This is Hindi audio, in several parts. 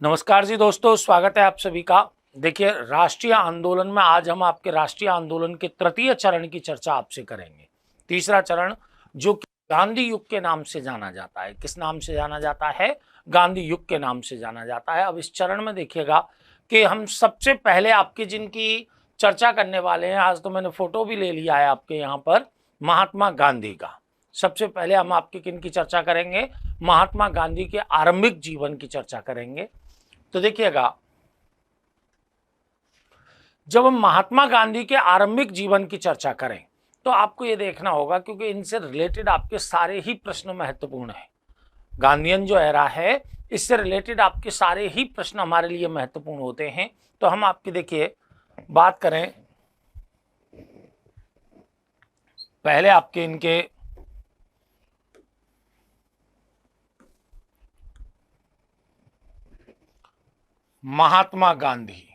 नमस्कार जी दोस्तों, स्वागत है आप सभी का। देखिए, राष्ट्रीय आंदोलन में आज हम आपके राष्ट्रीय आंदोलन के तृतीय चरण की चर्चा आपसे करेंगे। तीसरा चरण जो कि गांधी युग के नाम से जाना जाता है। किस नाम से जाना जाता है? गांधी युग के नाम से जाना जाता है। अब इस चरण में देखिएगा कि हम सबसे पहले आपकी जिनकी चर्चा करने वाले हैं, आज तो मैंने फोटो भी ले लिया है आपके यहाँ पर, महात्मा गांधी का। सबसे पहले हम आपके किन की चर्चा करेंगे? महात्मा गांधी के आरंभिक जीवन की चर्चा करेंगे। तो देखिएगा, जब हम महात्मा गांधी के आरंभिक जीवन की चर्चा करें तो आपको यह देखना होगा, क्योंकि इनसे रिलेटेड आपके सारे ही प्रश्न महत्वपूर्ण हैं। गांधीयन जो एरा है, इससे रिलेटेड आपके सारे ही प्रश्न हमारे लिए महत्वपूर्ण होते हैं। तो हम आपकी देखिए बात करें, पहले आपके इनके महात्मा गांधी,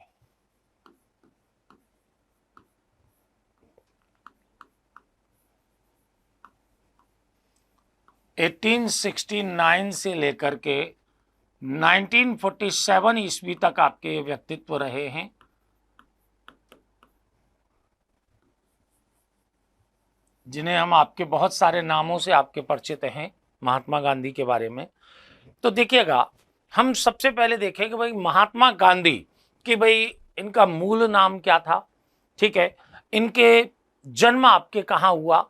एटीन 1869 से लेकर के 1947 ईस्वी तक आपके व्यक्तित्व रहे हैं। जिन्हें हम आपके बहुत सारे नामों से आपके परिचित हैं महात्मा गांधी के बारे में। तो देखिएगा, हम सबसे पहले देखें कि भाई महात्मा गांधी कि भाई इनका मूल नाम क्या था। ठीक है, इनके जन्म आपके कहाँ हुआ,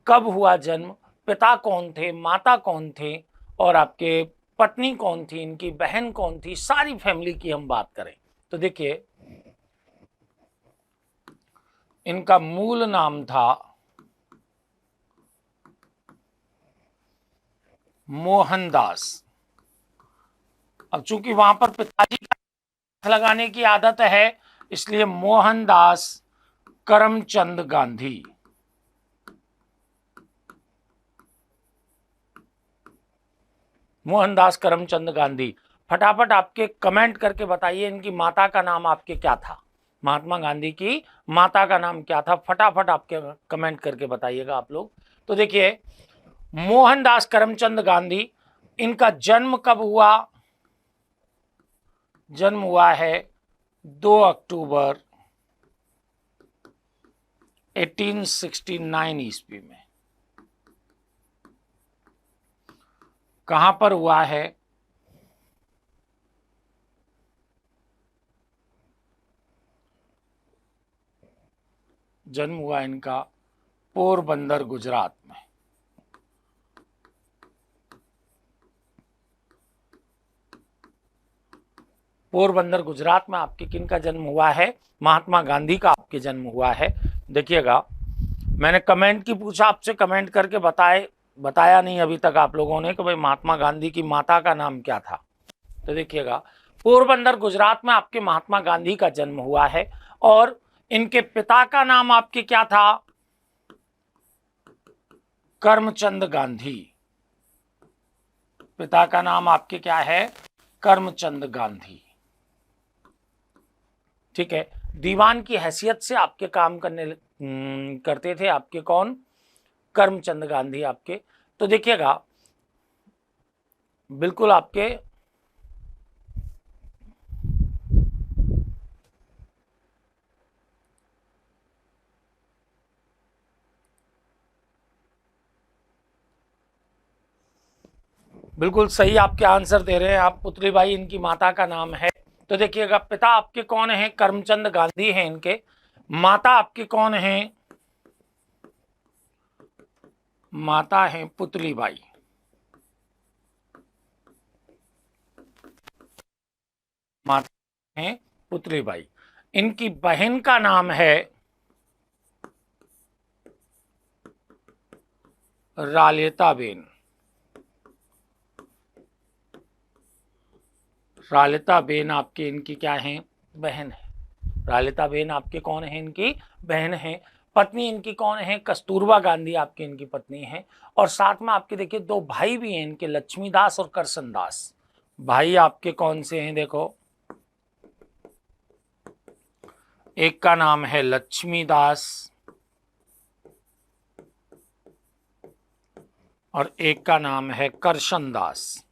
कब हुआ जन्म, पिता कौन थे, माता कौन थे, और आपके पत्नी कौन थी, इनकी बहन कौन थी, सारी फैमिली की हम बात करें तो देखिए, इनका मूल नाम था मोहनदास। अब चूंकि वहां पर पिताजी का लगाने की आदत है, इसलिए मोहनदास करमचंद गांधी। मोहनदास करमचंद गांधी। फटाफट आपके कमेंट करके बताइए इनकी माता का नाम आपके क्या था। महात्मा गांधी की माता का नाम क्या था? फटाफट आपके कमेंट करके बताइएगा आप लोग। तो देखिए, मोहनदास करमचंद गांधी, इनका जन्म कब हुआ? जन्म हुआ है 2 अक्टूबर 1869 ईस्वी में। कहां पर हुआ है? जन्म हुआ इनका पोरबंदर गुजरात में। पोरबंदर गुजरात में आपके किन का जन्म हुआ है? महात्मा गांधी का आपके जन्म हुआ है। देखिएगा, मैंने कमेंट की पूछा आपसे, कमेंट करके बताया नहीं अभी तक आप लोगों ने कि भाई महात्मा गांधी की माता का नाम क्या था। तो देखिएगा, पोरबंदर गुजरात में आपके महात्मा गांधी का जन्म हुआ है। और इनके पिता का नाम आपके क्या था? करमचंद गांधी। पिता का नाम आपके क्या है? करमचंद गांधी। ठीक है, दीवान की हैसियत से आपके काम करते थे आपके कौन? करमचंद गांधी आपके। तो देखिएगा, बिल्कुल आपके बिल्कुल सही आपके आंसर दे रहे हैं आप पुतली भाई। इनकी माता का नाम है, तो देखिएगा, पिता आपके कौन है? करमचंद गांधी हैं इनके। माता आपकी कौन है? माता है पुतली बाई। माता है पुतली बाई। इनकी बहन का नाम है रालेता बेन। रालेता बेन आपकी इनकी क्या है? बहन है। रालेता बेन आपके कौन है? इनकी बहन है। पत्नी इनकी कौन है? कस्तूरबा गांधी आपकी इनकी पत्नी है। और साथ में आपके देखिए 2 भाई भी हैं इनके, लक्ष्मीदास और करसनदास। भाई आपके कौन से हैं? देखो, एक का नाम है लक्ष्मीदास और एक का नाम है करसनदास।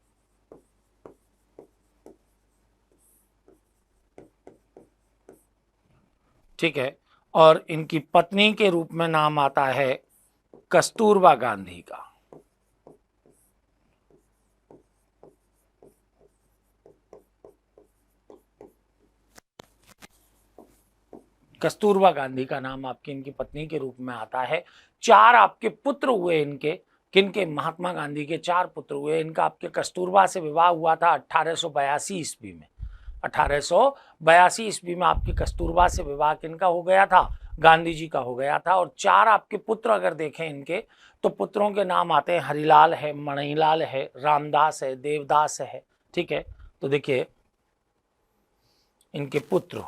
ठीक है, और इनकी पत्नी के रूप में नाम आता है कस्तूरबा गांधी का। कस्तूरबा गांधी का नाम आपकी इनकी पत्नी के रूप में आता है। 4 आपके पुत्र हुए इनके, किनके? महात्मा गांधी के 4 पुत्र हुए। इनका आपके कस्तूरबा से विवाह हुआ था 1882 ईस्वी में। 1882 ईस्वी में आपकी कस्तूरबा से विवाह किनका हो गया था? गांधी जी का हो गया था। और 4 आपके पुत्र अगर देखें इनके, तो पुत्रों के नाम आते हैं हरिलाल है, मणिलाल है, रामदास है, देवदास है। ठीक है, तो देखिए इनके पुत्र,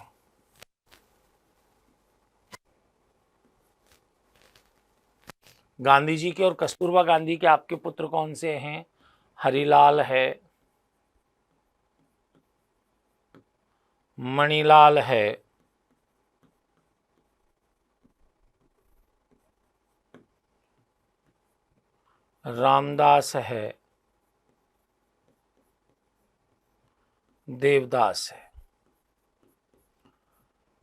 गांधी जी के और कस्तूरबा गांधी के आपके पुत्र कौन से हैं? हरिलाल है, मणिलाल है, रामदास है, देवदास है।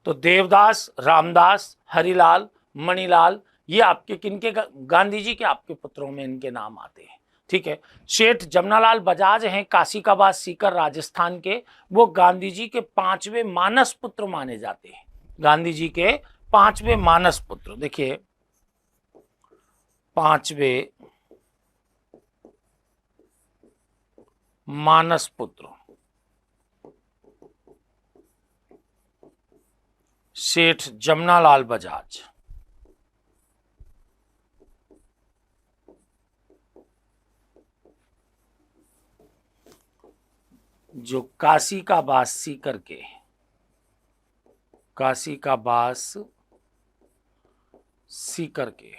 तो देवदास, रामदास, हरिलाल, मणिलाल, ये आपके किनके? गांधी जी के आपके पुत्रों में इनके नाम आते हैं। ठीक है, सेठ जमनालाल बजाज हैं कासिकाबाद सीकर राजस्थान के, वो गांधी जी के 5वें मानस पुत्र माने जाते हैं। गांधी जी के 5वें मानस पुत्र, देखिए 5वें मानस पुत्र सेठ जमनालाल बजाज। जो काशी का बास सीकर के, काशी का बास सीकर के,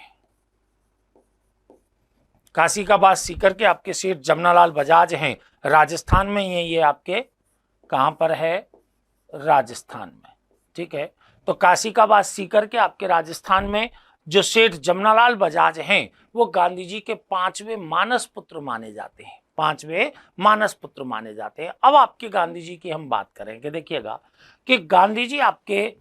काशी का बास सीकर के आपके सेठ जमनालाल बजाज हैं। राजस्थान में ये आपके कहां पर है? राजस्थान में। ठीक है, तो काशी का बास सीकर के आपके राजस्थान में जो सेठ जमनालाल बजाज हैं, वो गांधी जी के 5वें मानस पुत्र माने जाते हैं। 5वें मानस पुत्र माने जाते हैं। अब आपके गांधी जी की हम बात करेंगे, देखिएगा कि गांधी जी आपके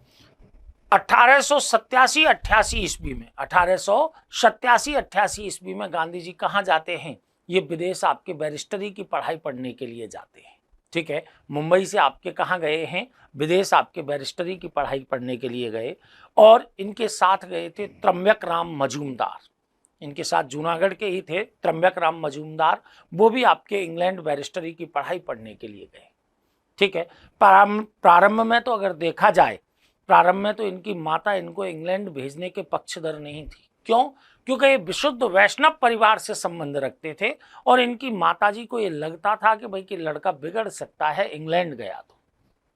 1887-88 ईस्वी में, 1887-88 ईस्वी में गांधी जी कहाँ जाते हैं? ये विदेश आपके बैरिस्टरी की पढ़ाई पढ़ने के लिए जाते हैं। ठीक है, मुंबई से आपके कहाँ गए हैं? विदेश आपके बैरिस्टरी की पढ़ाई पढ़ने के लिए गए। और इनके साथ गए थे त्र्यंबक राम मजूमदार, इनके साथ जूनागढ़ के ही थे त्र्यंबक राम मजूमदार, वो भी आपके इंग्लैंड बैरिस्टरी की पढ़ाई पढ़ने के लिए गए। ठीक है, प्रारंभ में तो अगर देखा जाए, प्रारंभ में तो इनकी माता इनको इंग्लैंड भेजने के पक्षधर नहीं थी। क्यों? क्योंकि ये विशुद्ध वैष्णव परिवार से संबंध रखते थे और इनकी माताजी को ये लगता था कि भाई कि लड़का बिगड़ सकता है इंग्लैंड गया तो।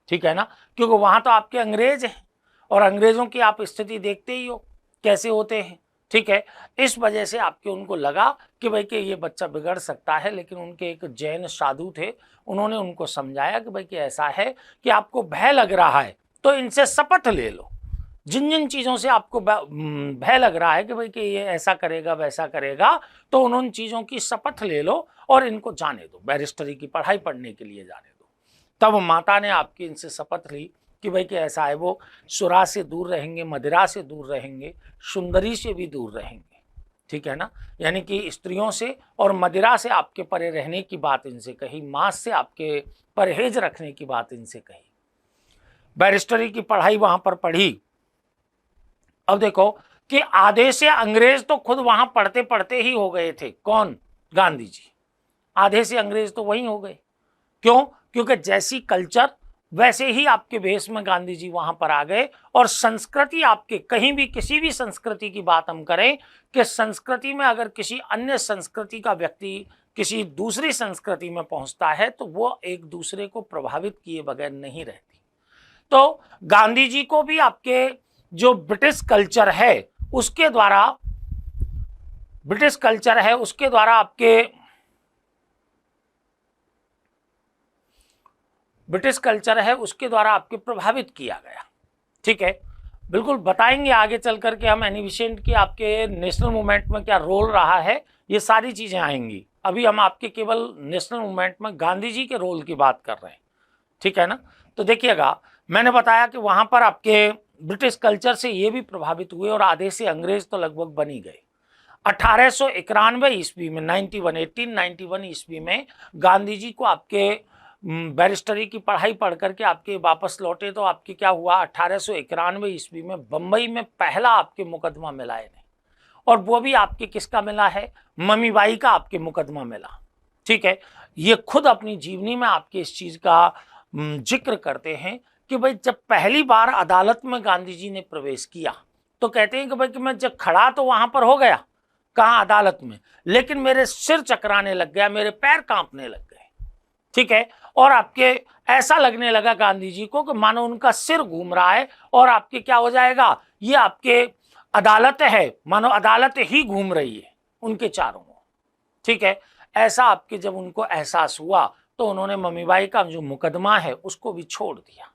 ठीक है ना, क्योंकि वहां तो आपके अंग्रेज हैं और अंग्रेजों की आप स्थिति देखते ही हो कैसे होते हैं। ठीक है, इस वजह से आपके उनको लगा कि भाई कि ये बच्चा बिगड़ सकता है। लेकिन उनके एक जैन साधु थे, उन्होंने उनको समझाया कि भाई कि ऐसा है कि आपको भय लग रहा है तो इनसे शपथ ले लो। जिन जिन चीज़ों से आपको भय लग रहा है कि भाई कि ये ऐसा करेगा वैसा करेगा, तो उन चीज़ों की शपथ ले लो और इनको जाने दो, बैरिस्टरी की पढ़ाई पढ़ने के लिए जाने दो। तब माता ने आपकी इनसे शपथ ली कि भाई कि ऐसा है, वो सुरा से दूर रहेंगे, मदिरा से दूर रहेंगे, सुंदरी से भी दूर रहेंगे। ठीक है ना, यानी कि स्त्रियों से और मदिरा से आपके परे रहने की बात इनसे कही, मांस से आपके परहेज रखने की बात इनसे कही। बैरिस्टरी की पढ़ाई वहां पर पढ़ी। अब देखो कि आधे से अंग्रेज तो खुद वहां पढ़ते पढ़ते ही हो गए थे। कौन? गांधी जी। आधे से अंग्रेज तो वहीं हो गए। क्यों? क्योंकि जैसी कल्चर वैसे ही आपके भेष में गांधी जी वहां पर आ गए। और संस्कृति आपके, कहीं भी किसी भी संस्कृति की बात हम करें कि संस्कृति में अगर किसी अन्य संस्कृति का व्यक्ति किसी दूसरी संस्कृति में पहुंचता है तो वो एक दूसरे को प्रभावित किए बगैर नहीं रहती। तो गांधी जी को भी आपके जो ब्रिटिश कल्चर है उसके द्वारा, आपके प्रभावित किया गया। ठीक है, बिल्कुल बताएंगे आगे चल करके हम एनी बेसेंट की आपके नेशनल मूवमेंट में क्या रोल रहा है, ये सारी चीजें आएंगी। अभी हम आपके केवल नेशनल मूवमेंट में गांधी जी के रोल की बात कर रहे हैं। ठीक है ना, तो देखिएगा मैंने बताया कि वहां पर आपके ब्रिटिश कल्चर से ये भी प्रभावित हुए और आधे से अंग्रेज तो लगभग बन ही गए। 1891 ईस्वी में 1891 ईस्वी में गांधी जी को आपके बैरिस्टरी की पढ़ाई पढ़ करके आपके वापस लौटे तो आपके क्या हुआ, 1891 ईस्वी में बंबई में पहला आपके मुकदमा मिला इन्हें, और वो भी आपके किसका मिला है, ममीबाई का आपके मुकदमा मिला। ठीक है, ये खुद अपनी जीवनी में आपके इस चीज का जिक्र करते हैं कि भाई जब पहली बार अदालत में गांधी जी ने प्रवेश किया तो कहते हैं कि भाई कि मैं जब खड़ा तो वहां पर हो गया, कहाँ, अदालत में, लेकिन मेरे सिर चकराने लग गया, मेरे पैर कांपने लग गए। ठीक है, और आपके ऐसा लगने लगा गांधी जी को कि मानो उनका सिर घूम रहा है और आपके क्या हो जाएगा, ये आपके अदालत है, मानो अदालत ही घूम रही है उनके चारों ओर। ठीक है, ऐसा आपके जब उनको एहसास हुआ तो उन्होंने ममीबाई का जो मुकदमा है उसको भी छोड़ दिया।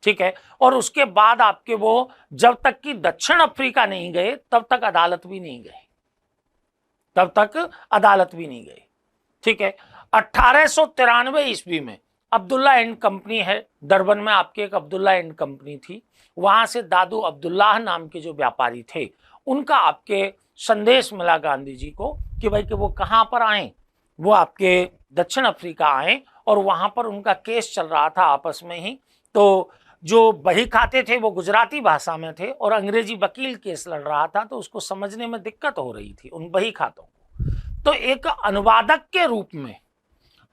ठीक है, और उसके बाद आपके वो जब तक कि दक्षिण अफ्रीका नहीं गए तब तक अदालत भी नहीं गए, तब तक अदालत भी नहीं गए। ठीक है, 1893 ईस्वी में अब्दुल्ला एंड कंपनी है डरबन में, आपके एक अब्दुल्ला एंड कंपनी थी, वहां से दादू अब्दुल्लाह नाम के जो व्यापारी थे उनका आपके संदेश मिला गांधी जी को कि भाई कि वो कहां पर आए, वो आपके दक्षिण अफ्रीका आए, और वहां पर उनका केस चल रहा था आपस में ही। तो जो बही खाते थे वो गुजराती भाषा में थे और अंग्रेजी वकील केस लड़ रहा था, तो उसको समझने में दिक्कत हो रही थी उन बही खातों को। तो एक अनुवादक के रूप में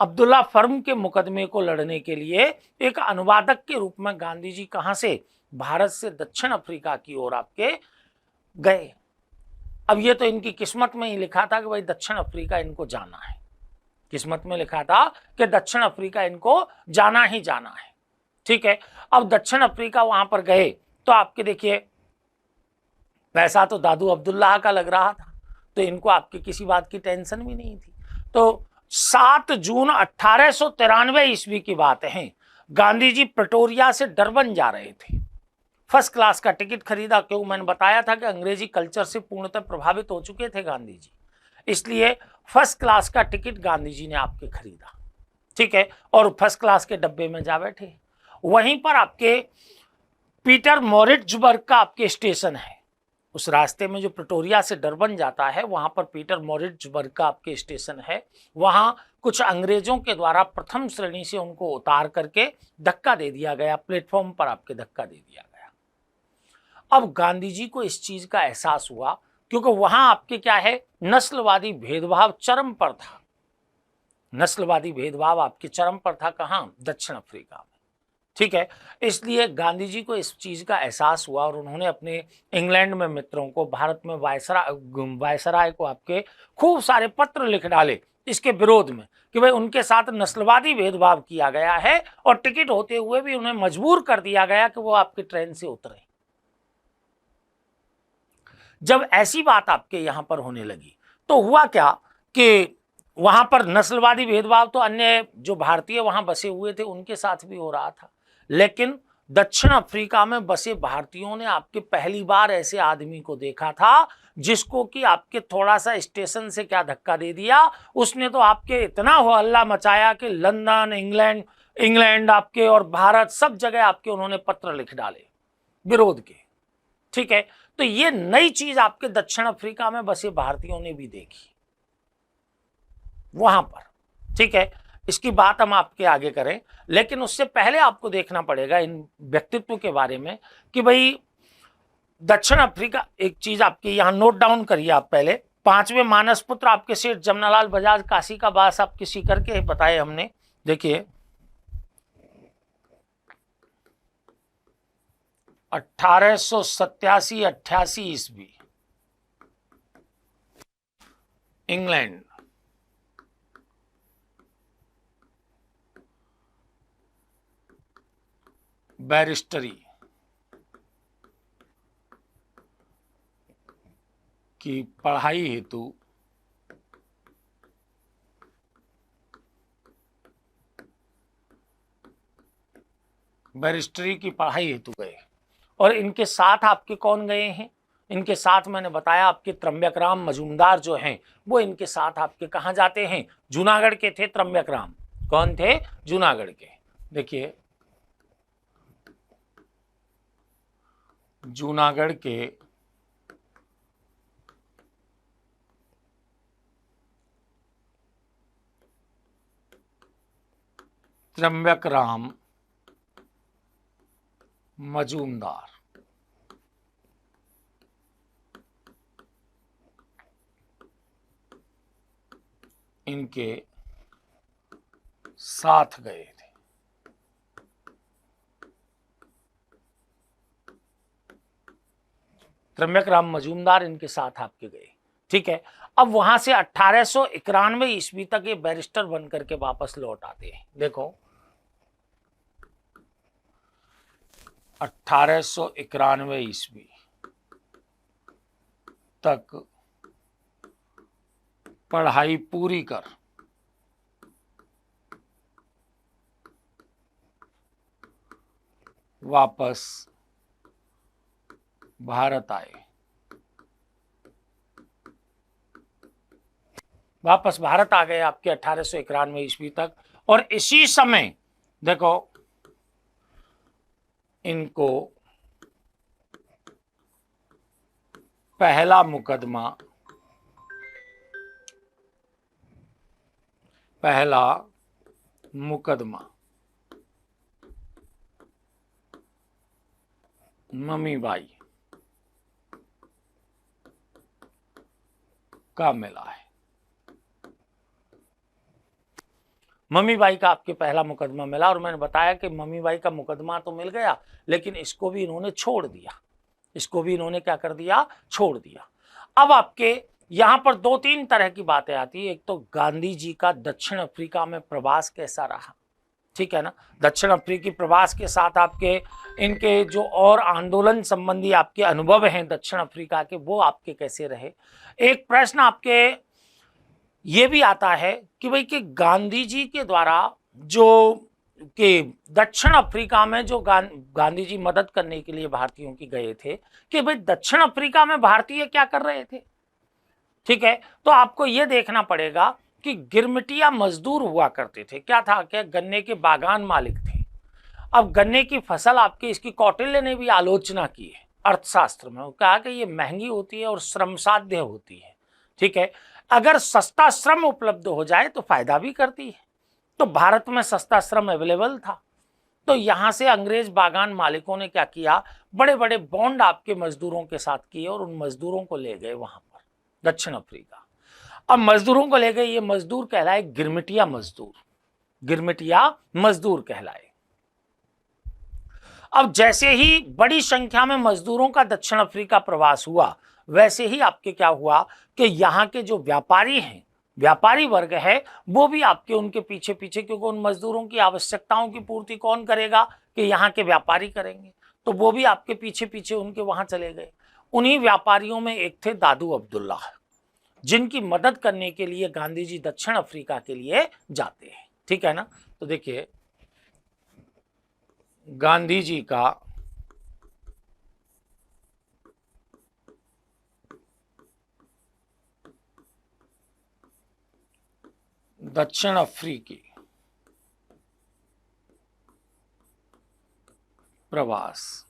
अब्दुल्ला फर्म के मुकदमे को लड़ने के लिए एक अनुवादक के रूप में गांधी जी कहां से, भारत से दक्षिण अफ्रीका की ओर आपके गए। अब ये तो इनकी किस्मत में ही लिखा था कि भाई दक्षिण अफ्रीका इनको जाना है, किस्मत में लिखा था कि दक्षिण अफ्रीका इनको जाना ही जाना है। ठीक है, अब दक्षिण अफ्रीका वहां पर गए तो आपके देखिए पैसा तो दादू अब्दुल्लाह का लग रहा था, तो इनको आपके किसी बात की टेंशन भी नहीं थी। तो 7 जून 1893 ईस्वी की बात है, गांधी जी प्रिटोरिया से डरबन जा रहे थे, फर्स्ट क्लास का टिकट खरीदा, क्यों, मैंने बताया था कि अंग्रेजी कल्चर से पूर्णतः प्रभावित हो चुके थे गांधी जी, इसलिए फर्स्ट क्लास का टिकट गांधी जी ने आपके खरीदा। ठीक है, और फर्स्ट क्लास के डब्बे में जा बैठे। वहीं पर आपके पीटर मॉरिट्जबर्ग का आपके स्टेशन है, उस रास्ते में जो प्रिटोरिया से डरबन जाता है वहां पर पीटर मॉरिट्जबर्ग का आपके स्टेशन है। वहां कुछ अंग्रेजों के द्वारा प्रथम श्रेणी से उनको उतार करके धक्का दे दिया गया, प्लेटफॉर्म पर आपके धक्का दे दिया गया। अब गांधी जी को इस चीज का एहसास हुआ क्योंकि वहां आपके क्या है, नस्लवादी भेदभाव चरम पर था, नस्लवादी भेदभाव आपके चरम पर था, कहां, दक्षिण अफ्रीका में। ठीक है, इसलिए गांधी जी को इस चीज का एहसास हुआ और उन्होंने अपने इंग्लैंड में मित्रों को, भारत में वायसराय को आपके खूब सारे पत्र लिख डाले इसके विरोध में कि भाई उनके साथ नस्लवादी भेदभाव किया गया है और टिकट होते हुए भी उन्हें मजबूर कर दिया गया कि वो आपके ट्रेन से उतरे। जब ऐसी बात आपके यहां पर होने लगी तो हुआ क्या कि वहां पर नस्लवादी भेदभाव तो अन्य जो भारतीय वहां बसे हुए थे उनके साथ भी हो रहा था, लेकिन दक्षिण अफ्रीका में बसे भारतीयों ने आपके पहली बार ऐसे आदमी को देखा था जिसको कि आपके थोड़ा सा स्टेशन से क्या धक्का दे दिया, उसने तो आपके इतना हो हल्ला मचाया कि लंदन, इंग्लैंड आपके और भारत सब जगह आपके उन्होंने पत्र लिख डाले विरोध के। ठीक है, तो ये नई चीज आपके दक्षिण अफ्रीका में बसे भारतीयों ने भी देखी वहां पर। ठीक है, इसकी बात हम आपके आगे करें, लेकिन उससे पहले आपको देखना पड़ेगा इन व्यक्तित्व के बारे में कि भाई दक्षिण अफ्रीका, एक चीज आपके यहां नोट डाउन करिए आप पहले, 5वें मानस पुत्र आपके सेठ जमनालाल बजाज काशी का बास आपके सीकर के बताए हमने। देखिए 1887-88 ईस्वी इंग्लैंड, बैरिस्टरी की पढ़ाई हेतु बैरिस्टरी की पढ़ाई हेतु गए और इनके साथ आपके कौन गए हैं, इनके साथ मैंने बताया आपके त्र्यंबक राम मजूमदार जो हैं वो इनके साथ आपके कहाँ जाते हैं, जूनागढ़ के थे त्र्यंबक राम। कौन थे, जूनागढ़ के। देखिए जूनागढ़ के त्र्यंबक राम मजूमदार इनके साथ गए थे। त्र्यंबक राम मजूमदार इनके साथ आपके गए, ठीक है। अब वहां से 1891 ईस्वी तक ये बैरिस्टर बनकर के वापस लौट आते हैं। देखो 1891 ईस्वी तक पढ़ाई पूरी कर वापस भारत आए। वापस भारत आ गए आपके 1891 ईस्वी तक। और इसी समय देखो इनको पहला मुकदमा ममीबाई का मिला है। ममीबाई का आपके पहला मुकदमा मिला, और मैंने बताया कि ममीबाई का मुकदमा तो मिल गया, लेकिन इसको भी इन्होंने छोड़ दिया। इसको भी इन्होंने क्या कर दिया? छोड़ दिया। अब आपके यहां पर दो तीन तरह की बातें आती है। एक तो गांधी जी का दक्षिण अफ्रीका में प्रवास कैसा रहा, ठीक है ना। दक्षिण अफ्रीकी प्रवास के साथ आपके इनके जो और आंदोलन संबंधी आपके अनुभव हैं दक्षिण अफ्रीका के, वो आपके कैसे रहे। एक प्रश्न आपके ये भी आता है कि भाई कि गांधी जी के द्वारा जो कि दक्षिण अफ्रीका में जो गांधी जी मदद करने के लिए भारतीयों की गए थे, कि भाई दक्षिण अफ्रीका में भारतीय क्या कर रहे थे, ठीक है। तो आपको यह देखना पड़ेगा कि गिरमिटिया मजदूर हुआ करते थे। क्या था? क्या गन्ने के बागान मालिक थे। अब गन्ने की फसल आपकी, इसकी कौटिल्य ने भी आलोचना की है अर्थशास्त्र में, कहा कि ये महंगी होती है और श्रम साध्य होती है, ठीक है। अगर सस्ता श्रम उपलब्ध हो जाए तो फायदा भी करती है। तो भारत में सस्ता श्रम अवेलेबल था, तो यहां से अंग्रेज बागान मालिकों ने क्या किया, बड़े बड़े बॉन्ड आपके मजदूरों के साथ किए और उन मजदूरों को ले गए वहां पर दक्षिण अफ्रीका। अब मजदूरों को ले गए, ये मजदूर कहलाए गिरमिटिया मजदूर, गिरमिटिया मजदूर कहलाए। अब जैसे ही बड़ी संख्या में मजदूरों का दक्षिण अफ्रीका प्रवास हुआ, वैसे ही आपके क्या हुआ कि यहाँ के जो व्यापारी हैं, व्यापारी वर्ग है, वो भी आपके उनके पीछे पीछे, क्योंकि उन मजदूरों की आवश्यकताओं की पूर्ति कौन करेगा? कि यहाँ के व्यापारी करेंगे। तो वो भी आपके पीछे पीछे उनके वहां चले गए। उन्हीं व्यापारियों में एक थे दादू अब्दुल्ला, जिनकी मदद करने के लिए गांधी जी दक्षिण अफ्रीका के लिए जाते हैं, ठीक है ना। तो देखिए गांधी जी का दक्षिण अफ्रीकी प्रवास,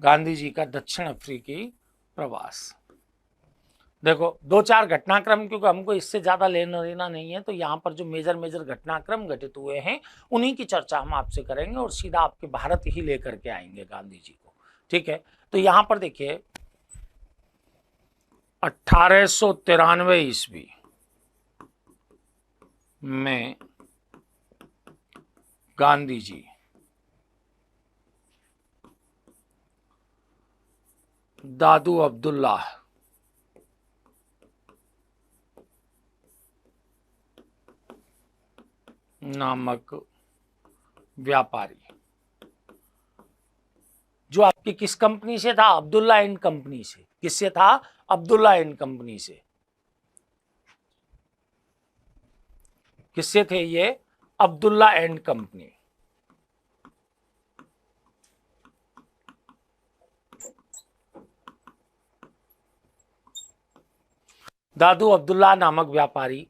गांधी जी का दक्षिण अफ्रीकी प्रवास। देखो दो चार घटनाक्रम, क्योंकि हमको इससे ज्यादा लेना देना नहीं है, तो यहाँ पर जो मेजर मेजर घटनाक्रम घटित हुए हैं उन्हीं की चर्चा हम आपसे करेंगे और सीधा आपके भारत ही लेकर के आएंगे गांधी जी को, ठीक है। तो यहाँ पर देखिए 1893 ईस्वी में गांधी जी दादू अब्दुल्ला नामक व्यापारी, जो आपकी किस कंपनी से था? अब्दुल्ला एंड कंपनी से। किससे था? अब्दुल्ला एंड कंपनी से। किससे थे ये? Abdullah and company. दादू अब्दुल्ला नामक व्यापारी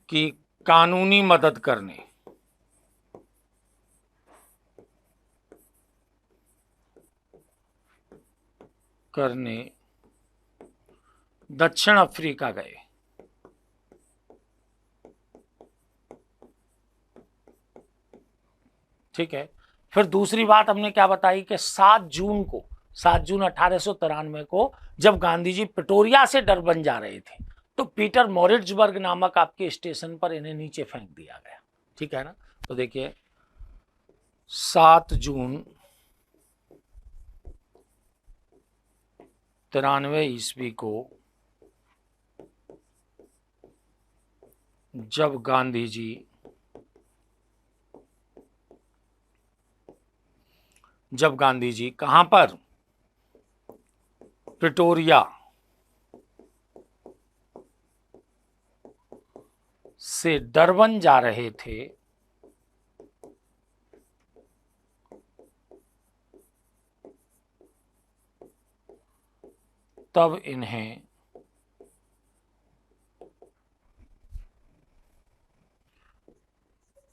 की कानूनी मदद करने करने दक्षिण अफ्रीका गए। ठीक है। फिर दूसरी बात हमने क्या बताई कि 7 जून 1893 को जब गांधी जी प्रिटोरिया से डरबन जा रहे थे तो पीटर मॉरिट्जबर्ग नामक आपके स्टेशन पर इन्हें नीचे फेंक दिया गया। ठीक है ना। तो देखिए 7 जून 93 ईस्वी को जब गांधी जी कहां पर, प्रिटोरिया से डरबन जा रहे थे तब इन्हें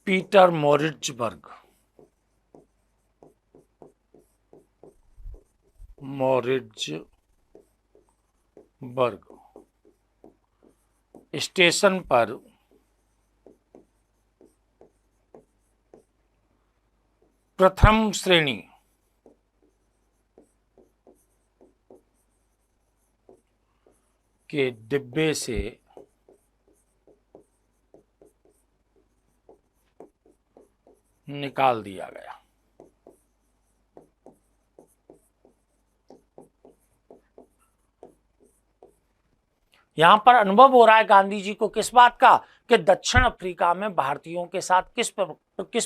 पीटर मॉरिट्जबर्ग स्टेशन पर प्रथम श्रेणी के डिब्बे से निकाल दिया गया। यहां पर अनुभव हो रहा है गांधी जी को किस बात का कि दक्षिण अफ्रीका में भारतीयों के साथ किस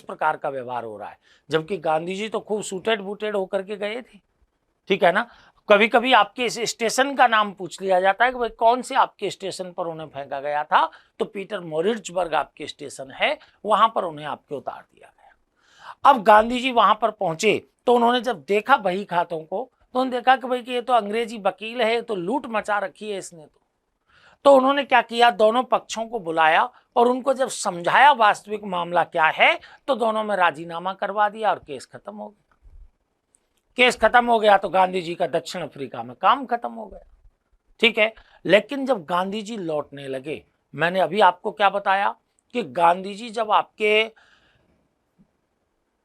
प्रकार का व्यवहार हो रहा है, जबकि गांधी जी तो खूब सूटेड बूटेड होकर के गए थे। ठीक है ना। कभी कभी आपके इस स्टेशन का नाम पूछ लिया जाता है कि भाई कौन से आपके स्टेशन पर उन्हें फेंका गया था, तो पीटर मॉरिट्जबर्ग आपके स्टेशन है, वहां पर उन्हें आपके उतार दिया गया। अब गांधी जी वहां पर पहुंचे तो उन्होंने जब देखा बही खातों को तो उन्होंने देखा कि भाई कि ये तो अंग्रेजी वकील है, तो लूट मचा रखी है इसने। तो उन्होंने क्या किया, दोनों पक्षों को बुलाया और उनको जब समझाया वास्तविक मामला क्या है तो दोनों में राजीनामा करवा दिया और केस खत्म हो गया। केस खत्म हो गया तो गांधी जी का दक्षिण अफ्रीका में काम खत्म हो गया। ठीक है। लेकिन जब गांधी जी लौटने लगे, मैंने अभी आपको क्या बताया कि गांधी जी जब आपके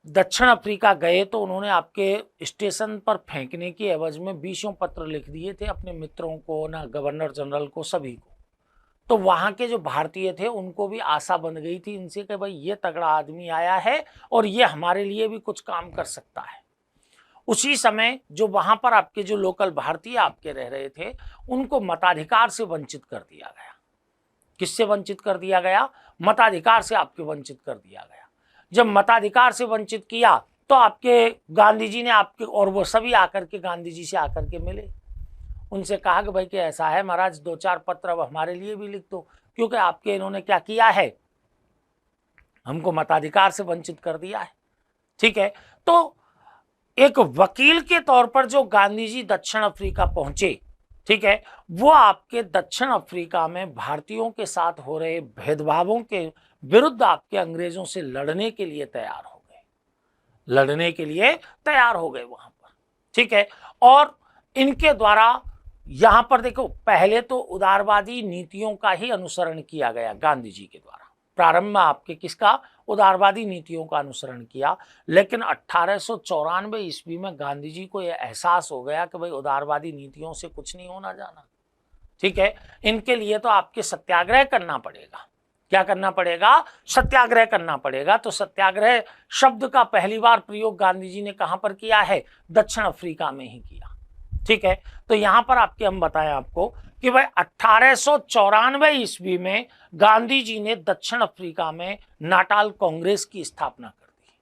दक्षिण अफ्रीका गए तो उन्होंने आपके स्टेशन पर फेंकने की एवज में 20 पत्र लिख दिए थे अपने मित्रों को, ना गवर्नर जनरल को, सभी को। तो वहां के जो भारतीय थे उनको भी आशा बन गई थी इनसे कि भाई ये तगड़ा आदमी आया है और ये हमारे लिए भी कुछ काम कर सकता है। उसी समय जो वहां पर आपके जो लोकल भारतीय आपके रह रहे थे उनको मताधिकार से वंचित कर दिया गया। किससे वंचित कर दिया गया? मताधिकार से आपके वंचित कर दिया गया। जब मताधिकार से वंचित किया तो आपके गांधी जी ने आपके, और वो सभी आकर के गांधी जी से आकर के मिले, उनसे कहा कि भाई कि ऐसा है महाराज, 2-4 पत्र अब हमारे लिए भी लिख दो, क्योंकि आपके इन्होंने क्या किया है, हमको मताधिकार से वंचित कर दिया है। ठीक है। तो एक वकील के तौर पर जो गांधी जी दक्षिण अफ्रीका पहुंचे, ठीक है, वो आपके दक्षिण अफ्रीका में भारतीयों के साथ हो रहे भेदभावों के विरुद्ध आपके अंग्रेजों से लड़ने के लिए तैयार हो गए वहां पर। ठीक है। और इनके द्वारा यहां पर देखो, पहले तो उदारवादी नीतियों का ही अनुसरण किया गया गांधी जी के द्वारा। प्रारंभ में आपके किसका? उदारवादी नीतियों का अनुसरण किया। लेकिन 1894 ईस्वी में गांधी जी को यह एहसास हो गया कि भाई उदारवादी नीतियों से कुछ नहीं होना जाना। ठीक है। इनके लिए तो आपके सत्याग्रह करना पड़ेगा। क्या करना पड़ेगा? सत्याग्रह करना पड़ेगा। तो सत्याग्रह शब्द का पहली बार प्रयोग गांधी जी ने कहां पर किया है? दक्षिण अफ्रीका में ही किया। ठीक है। तो यहां पर आपके हम बताएं आपको कि भाई 1894 ईस्वी में गांधी जी ने दक्षिण अफ्रीका में नाटाल कांग्रेस की स्थापना कर दी।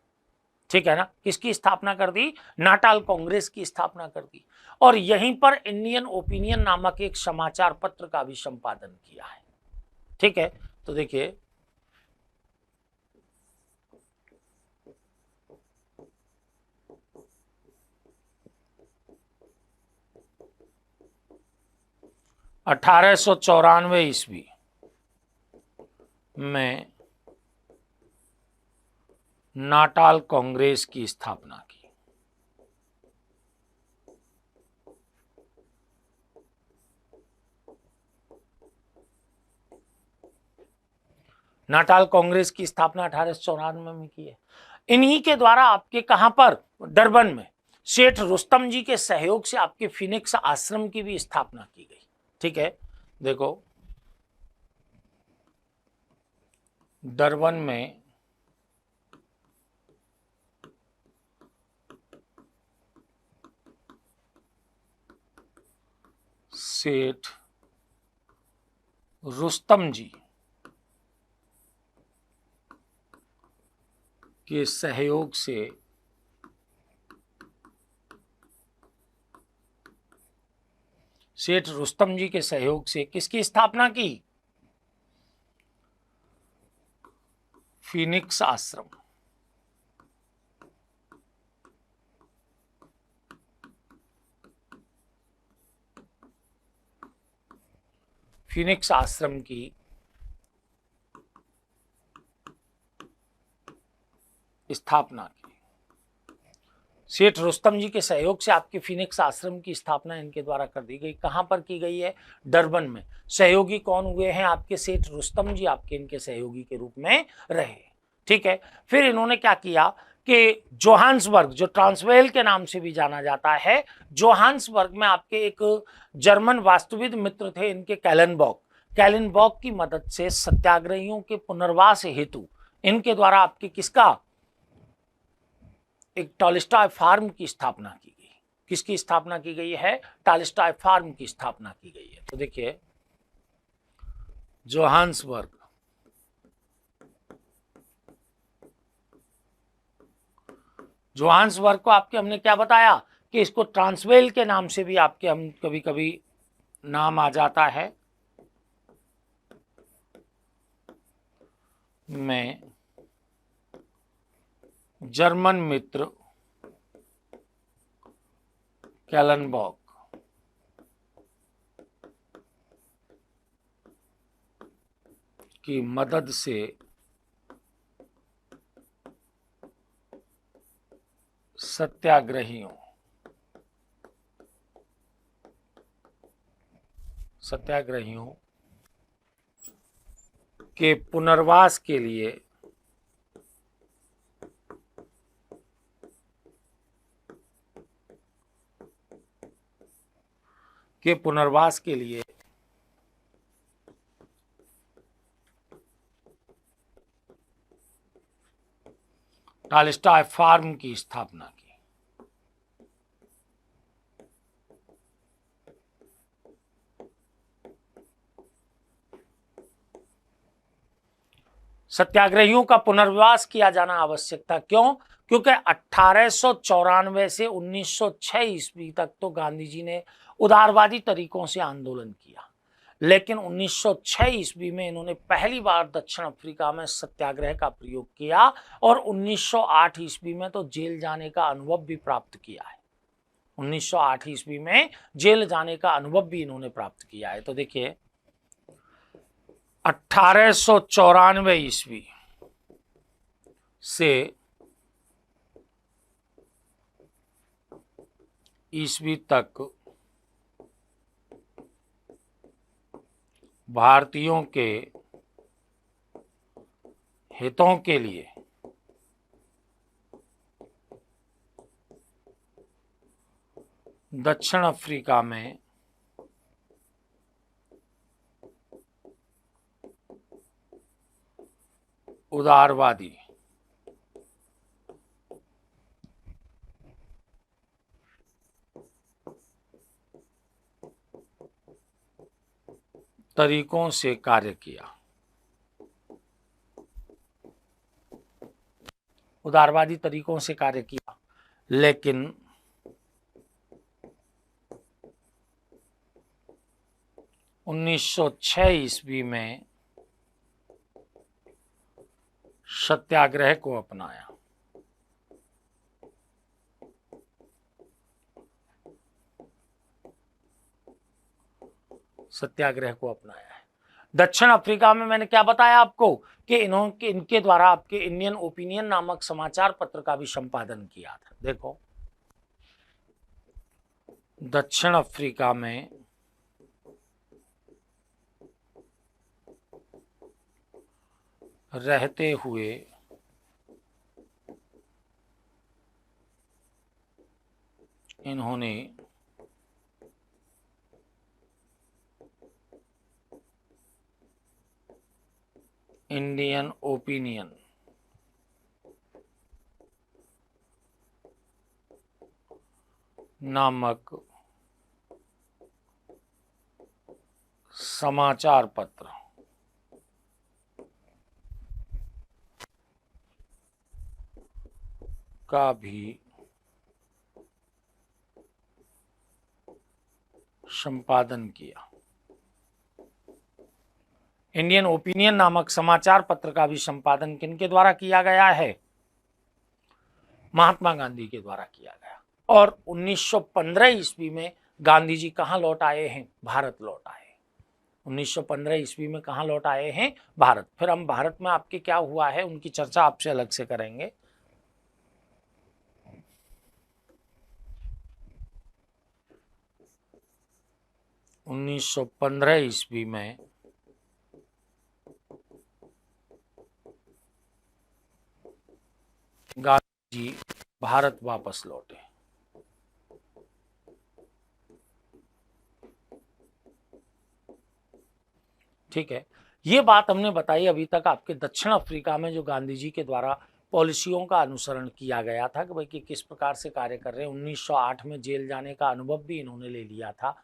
ठीक है ना। किसकी स्थापना कर दी? नाटाल कांग्रेस की स्थापना कर दी। और यहीं पर इंडियन ओपिनियन नामक एक समाचार पत्र का भी संपादन किया है। ठीक है। तो देखिए 1894 ईस्वी में नाटाल कांग्रेस की स्थापना की। नाटाल कांग्रेस की स्थापना 1894 में की है। इन्हीं के द्वारा आपके कहां पर, डरबन में, सेठ रुस्तम जी के सहयोग से आपके फिनिक्स आश्रम की भी स्थापना की गई। ठीक है, देखो डरबन में सेठ रुस्तम जी के सहयोग से सेठ रुस्तम जी के सहयोग से किसकी स्थापना की? फिनिक्स आश्रम। फिनिक्स आश्रम की स्थापना की। सेठ रुस्तम जी के सहयोग से आपके फिनिक्स आश्रम की स्थापना इनके द्वारा कर दी गई। कहां पर की गई है? डरबन में। सहयोगी कौन हुए हैं आपके? सेठ रुस्तम जी आपके इनके सहयोगी के रूप में रहे। ठीक है, फिर इन्होंने क्या किया कि जोहान्सबर्ग, जो ट्रांसवेल के नाम से भी जाना जाता है, जोहान्सबर्ग में आपके एक जर्मन वास्तुविद मित्र थे इनके, कैलेनबॉग की मदद से सत्याग्रहियों के पुनर्वास हेतु इनके द्वारा आपके किसका, एक टॉलस्टॉय फार्म की स्थापना की गई। किसकी स्थापना की गई है? टॉलस्टॉय फार्म की स्थापना की गई है। तो देखिए जोहान्सबर्ग, जोहान्सबर्ग को आपके हमने क्या बताया कि इसको ट्रांसवेल के नाम से भी आपके हम कभी कभी नाम आ जाता है। में जर्मन मित्र कैलेनबॉग की मदद से सत्याग्रहियों के पुनर्वास के लिए टॉलस्टॉय फार्म की स्थापना की। सत्याग्रहियों का पुनर्वास किया जाना आवश्यक था। क्यों? क्योंकि 1894 से 1906 ईस्वी तक तो गांधी जी ने उदारवादी तरीकों से आंदोलन किया, लेकिन 1906 ईस्वी में इन्होंने पहली बार दक्षिण अफ्रीका में सत्याग्रह का प्रयोग किया और 1908 ईस्वी में तो जेल जाने का अनुभव भी प्राप्त किया है। 1908 ईस्वी में जेल जाने का अनुभव भी इन्होंने प्राप्त किया है। तो देखिए 1894 ईस्वी से ईस्वी तक भारतीयों के हितों के लिए दक्षिण अफ्रीका में उदारवादी तरीकों से कार्य किया। उदारवादी तरीकों से कार्य किया, लेकिन 1906 ईस्वी में सत्याग्रह को अपनाया। सत्याग्रह को अपनाया है। दक्षिण अफ्रीका में मैंने क्या बताया आपको कि इनके द्वारा आपके इंडियन ओपिनियन नामक समाचार पत्र का भी संपादन किया था। देखो दक्षिण अफ्रीका में रहते हुए इन्होंने इंडियन ओपिनियन नामक समाचार पत्र का भी संपादन किया। इंडियन ओपिनियन नामक समाचार पत्र का भी संपादन किनके द्वारा किया गया है? महात्मा गांधी के द्वारा किया गया। और 1915 ईस्वी में गांधी जी कहाँ लौट आए हैं? भारत लौट आए। 1915 ईस्वी में कहाँ लौट आए हैं? भारत। फिर हम भारत में आपके क्या हुआ है उनकी चर्चा आपसे अलग से करेंगे। उन्नीस 1915 ईस्वी में गांधी जी भारत वापस लौटे। ठीक है, ये बात हमने बताई अभी तक आपके दक्षिण अफ्रीका में जो गांधी जी के द्वारा पॉलिसियों का अनुसरण किया गया था कि भाई कि किस प्रकार से कार्य कर रहे हैं। 1908 में जेल जाने का अनुभव भी इन्होंने ले लिया था।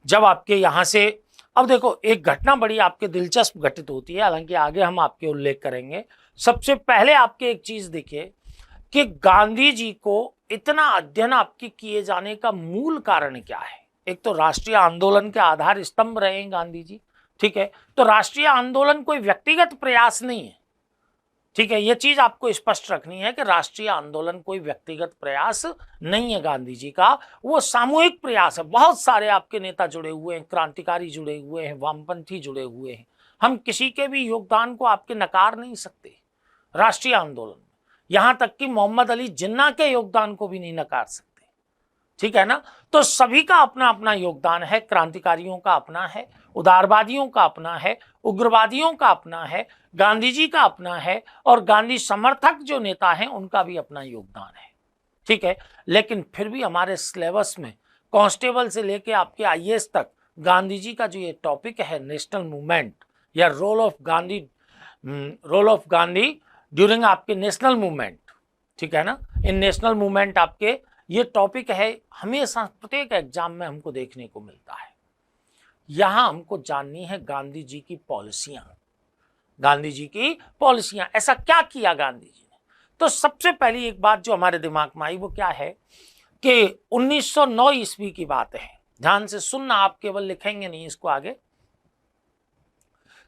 जब आपके यहाँ से अब देखो एक घटना बड़ी आपके दिलचस्प घटित होती है, हालांकि आगे हम आपके उल्लेख करेंगे। सबसे पहले आपके एक चीज देखिए कि गांधी जी को इतना अध्ययन आपके किए जाने का मूल कारण क्या है? एक तो राष्ट्रीय आंदोलन के आधार स्तंभ रहे हैं गांधी जी। ठीक है, तो राष्ट्रीय आंदोलन कोई व्यक्तिगत प्रयास नहीं है। ठीक है, यह चीज आपको स्पष्ट रखनी है कि राष्ट्रीय आंदोलन कोई व्यक्तिगत प्रयास नहीं है गांधी जी का, वो सामूहिक प्रयास है। बहुत सारे आपके नेता जुड़े हुए हैं, क्रांतिकारी जुड़े हुए हैं, वामपंथी जुड़े हुए हैं। हम किसी के भी योगदान को आपके नकार नहीं सकते राष्ट्रीय आंदोलन में, यहां तक कि मोहम्मद अली जिन्ना के योगदान को भी नहीं नकार सकते। ठीक है ना, तो सभी का अपना अपना योगदान है। क्रांतिकारियों का अपना है, उदारवादियों का अपना है, उग्रवादियों का अपना है, गांधी जी का अपना है, और गांधी समर्थक जो नेता हैं उनका भी अपना योगदान है। ठीक है, लेकिन फिर भी हमारे सिलेबस में कांस्टेबल से लेके आपके आईएएस तक गांधी जी का जो ये टॉपिक है नेशनल मूवमेंट या रोल ऑफ गांधी ड्यूरिंग आपके नेशनल मूवमेंट, ठीक है ना, इन नेशनल मूवमेंट आपके ये टॉपिक है, हमेशा प्रत्येक एग्जाम में हमको देखने को मिलता है। यहां हमको जाननी है गांधी जी की पॉलिसियां। गांधी जी की पॉलिसियां, ऐसा क्या किया गांधी जी ने? तो सबसे पहली एक बात जो हमारे दिमाग में आई वो क्या है कि 1909 ईस्वी की बात है। ध्यान से सुनना, आप केवल लिखेंगे नहीं इसको आगे,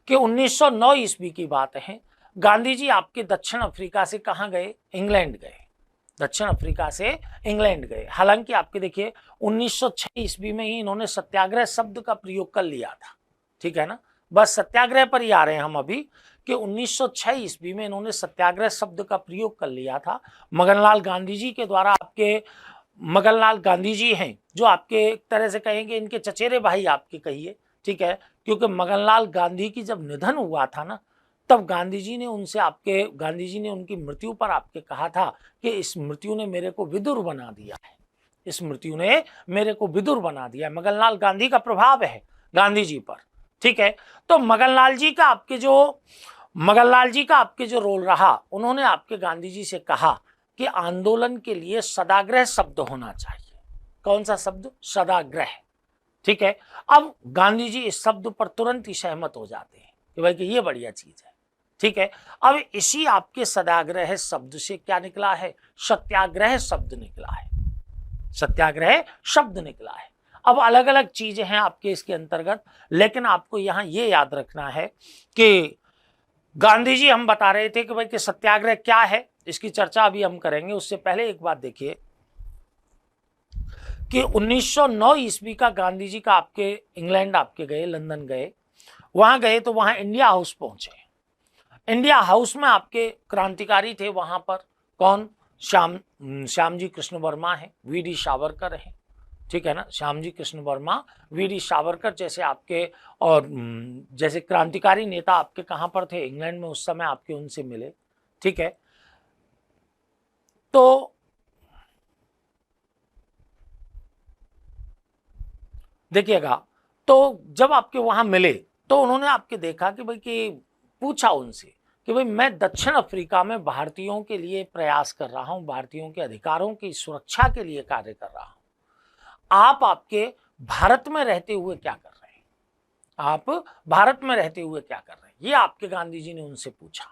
कि 1909 ईस्वी की बात है। गांधी जी आपके दक्षिण अफ्रीका से कहां गए? इंग्लैंड गए। दक्षिण अफ्रीका से इंग्लैंड गए। हालांकि आपके देखिए 1906 ईस्वी में ही इन्होंने सत्याग्रह शब्द का प्रयोग कर लिया था। ठीक है ना, बस सत्याग्रह पर ही आ रहे हैं हम अभी कि 1906 ईस्वी में इन्होंने सत्याग्रह शब्द का प्रयोग कर लिया था। मगनलाल गांधी जी के द्वारा, आपके मगनलाल गांधी जी हैं जो आपके एक तरह से कहेंगे इनके चचेरे भाई आपके कहिए। ठीक है, क्योंकि मगनलाल गांधी की जब निधन हुआ था ना, तब गांधी जी ने उनकी मृत्यु पर आपके कहा था कि इस मृत्यु ने मेरे को विदुर बना दिया है, इस मृत्यु ने मेरे को विदुर बना दिया है। मगनलाल गांधी का प्रभाव है गांधी जी पर। ठीक है, तो मगनलाल जी का आपके जो रोल रहा, उन्होंने आपके गांधी जी से कहा कि आंदोलन के लिए सदाग्रह शब्द होना चाहिए। कौन सा शब्द? सदाग्रह। ठीक है, अब गांधी जी इस शब्द पर तुरंत ही सहमत हो जाते हैं कि भाई कि ये बढ़िया चीज है। ठीक है, अब इसी आपके सदाग्रह शब्द से क्या निकला है? सत्याग्रह शब्द निकला है। सत्याग्रह शब्द निकला है। अब अलग अलग चीजें हैं आपके इसके अंतर्गत, लेकिन आपको यहां ये याद रखना है कि गांधी जी, हम बता रहे थे कि भाई कि सत्याग्रह क्या है, इसकी चर्चा अभी हम करेंगे। उससे पहले एक बात देखिए कि 1909 ईस्वी का गांधी जी का आपके इंग्लैंड आपके गए, लंदन गए, वहां गए तो वहां इंडिया हाउस पहुंचे। इंडिया हाउस में आपके क्रांतिकारी थे वहां पर। कौन? श्यामजी कृष्ण वर्मा है, वीडी सावरकर है। ठीक है ना, श्यामजी कृष्ण वर्मा, वीडी सावरकर जैसे आपके और जैसे क्रांतिकारी नेता आपके कहां पर थे, इंग्लैंड में उस समय आपके उनसे मिले। ठीक है, तो देखिएगा, तो जब आपके वहां मिले तो उन्होंने आपके देखा कि भाई कि पूछा उनसे कि भाई मैं दक्षिण अफ्रीका में भारतीयों के लिए प्रयास कर रहा हूं, भारतीयों के अधिकारों की सुरक्षा के लिए कार्य कर रहा हूं, आप आपके भारत में रहते हुए क्या कर रहे हैं, आप भारत में रहते हुए क्या कर रहे हैं, ये आपके गांधी जी ने उनसे पूछा।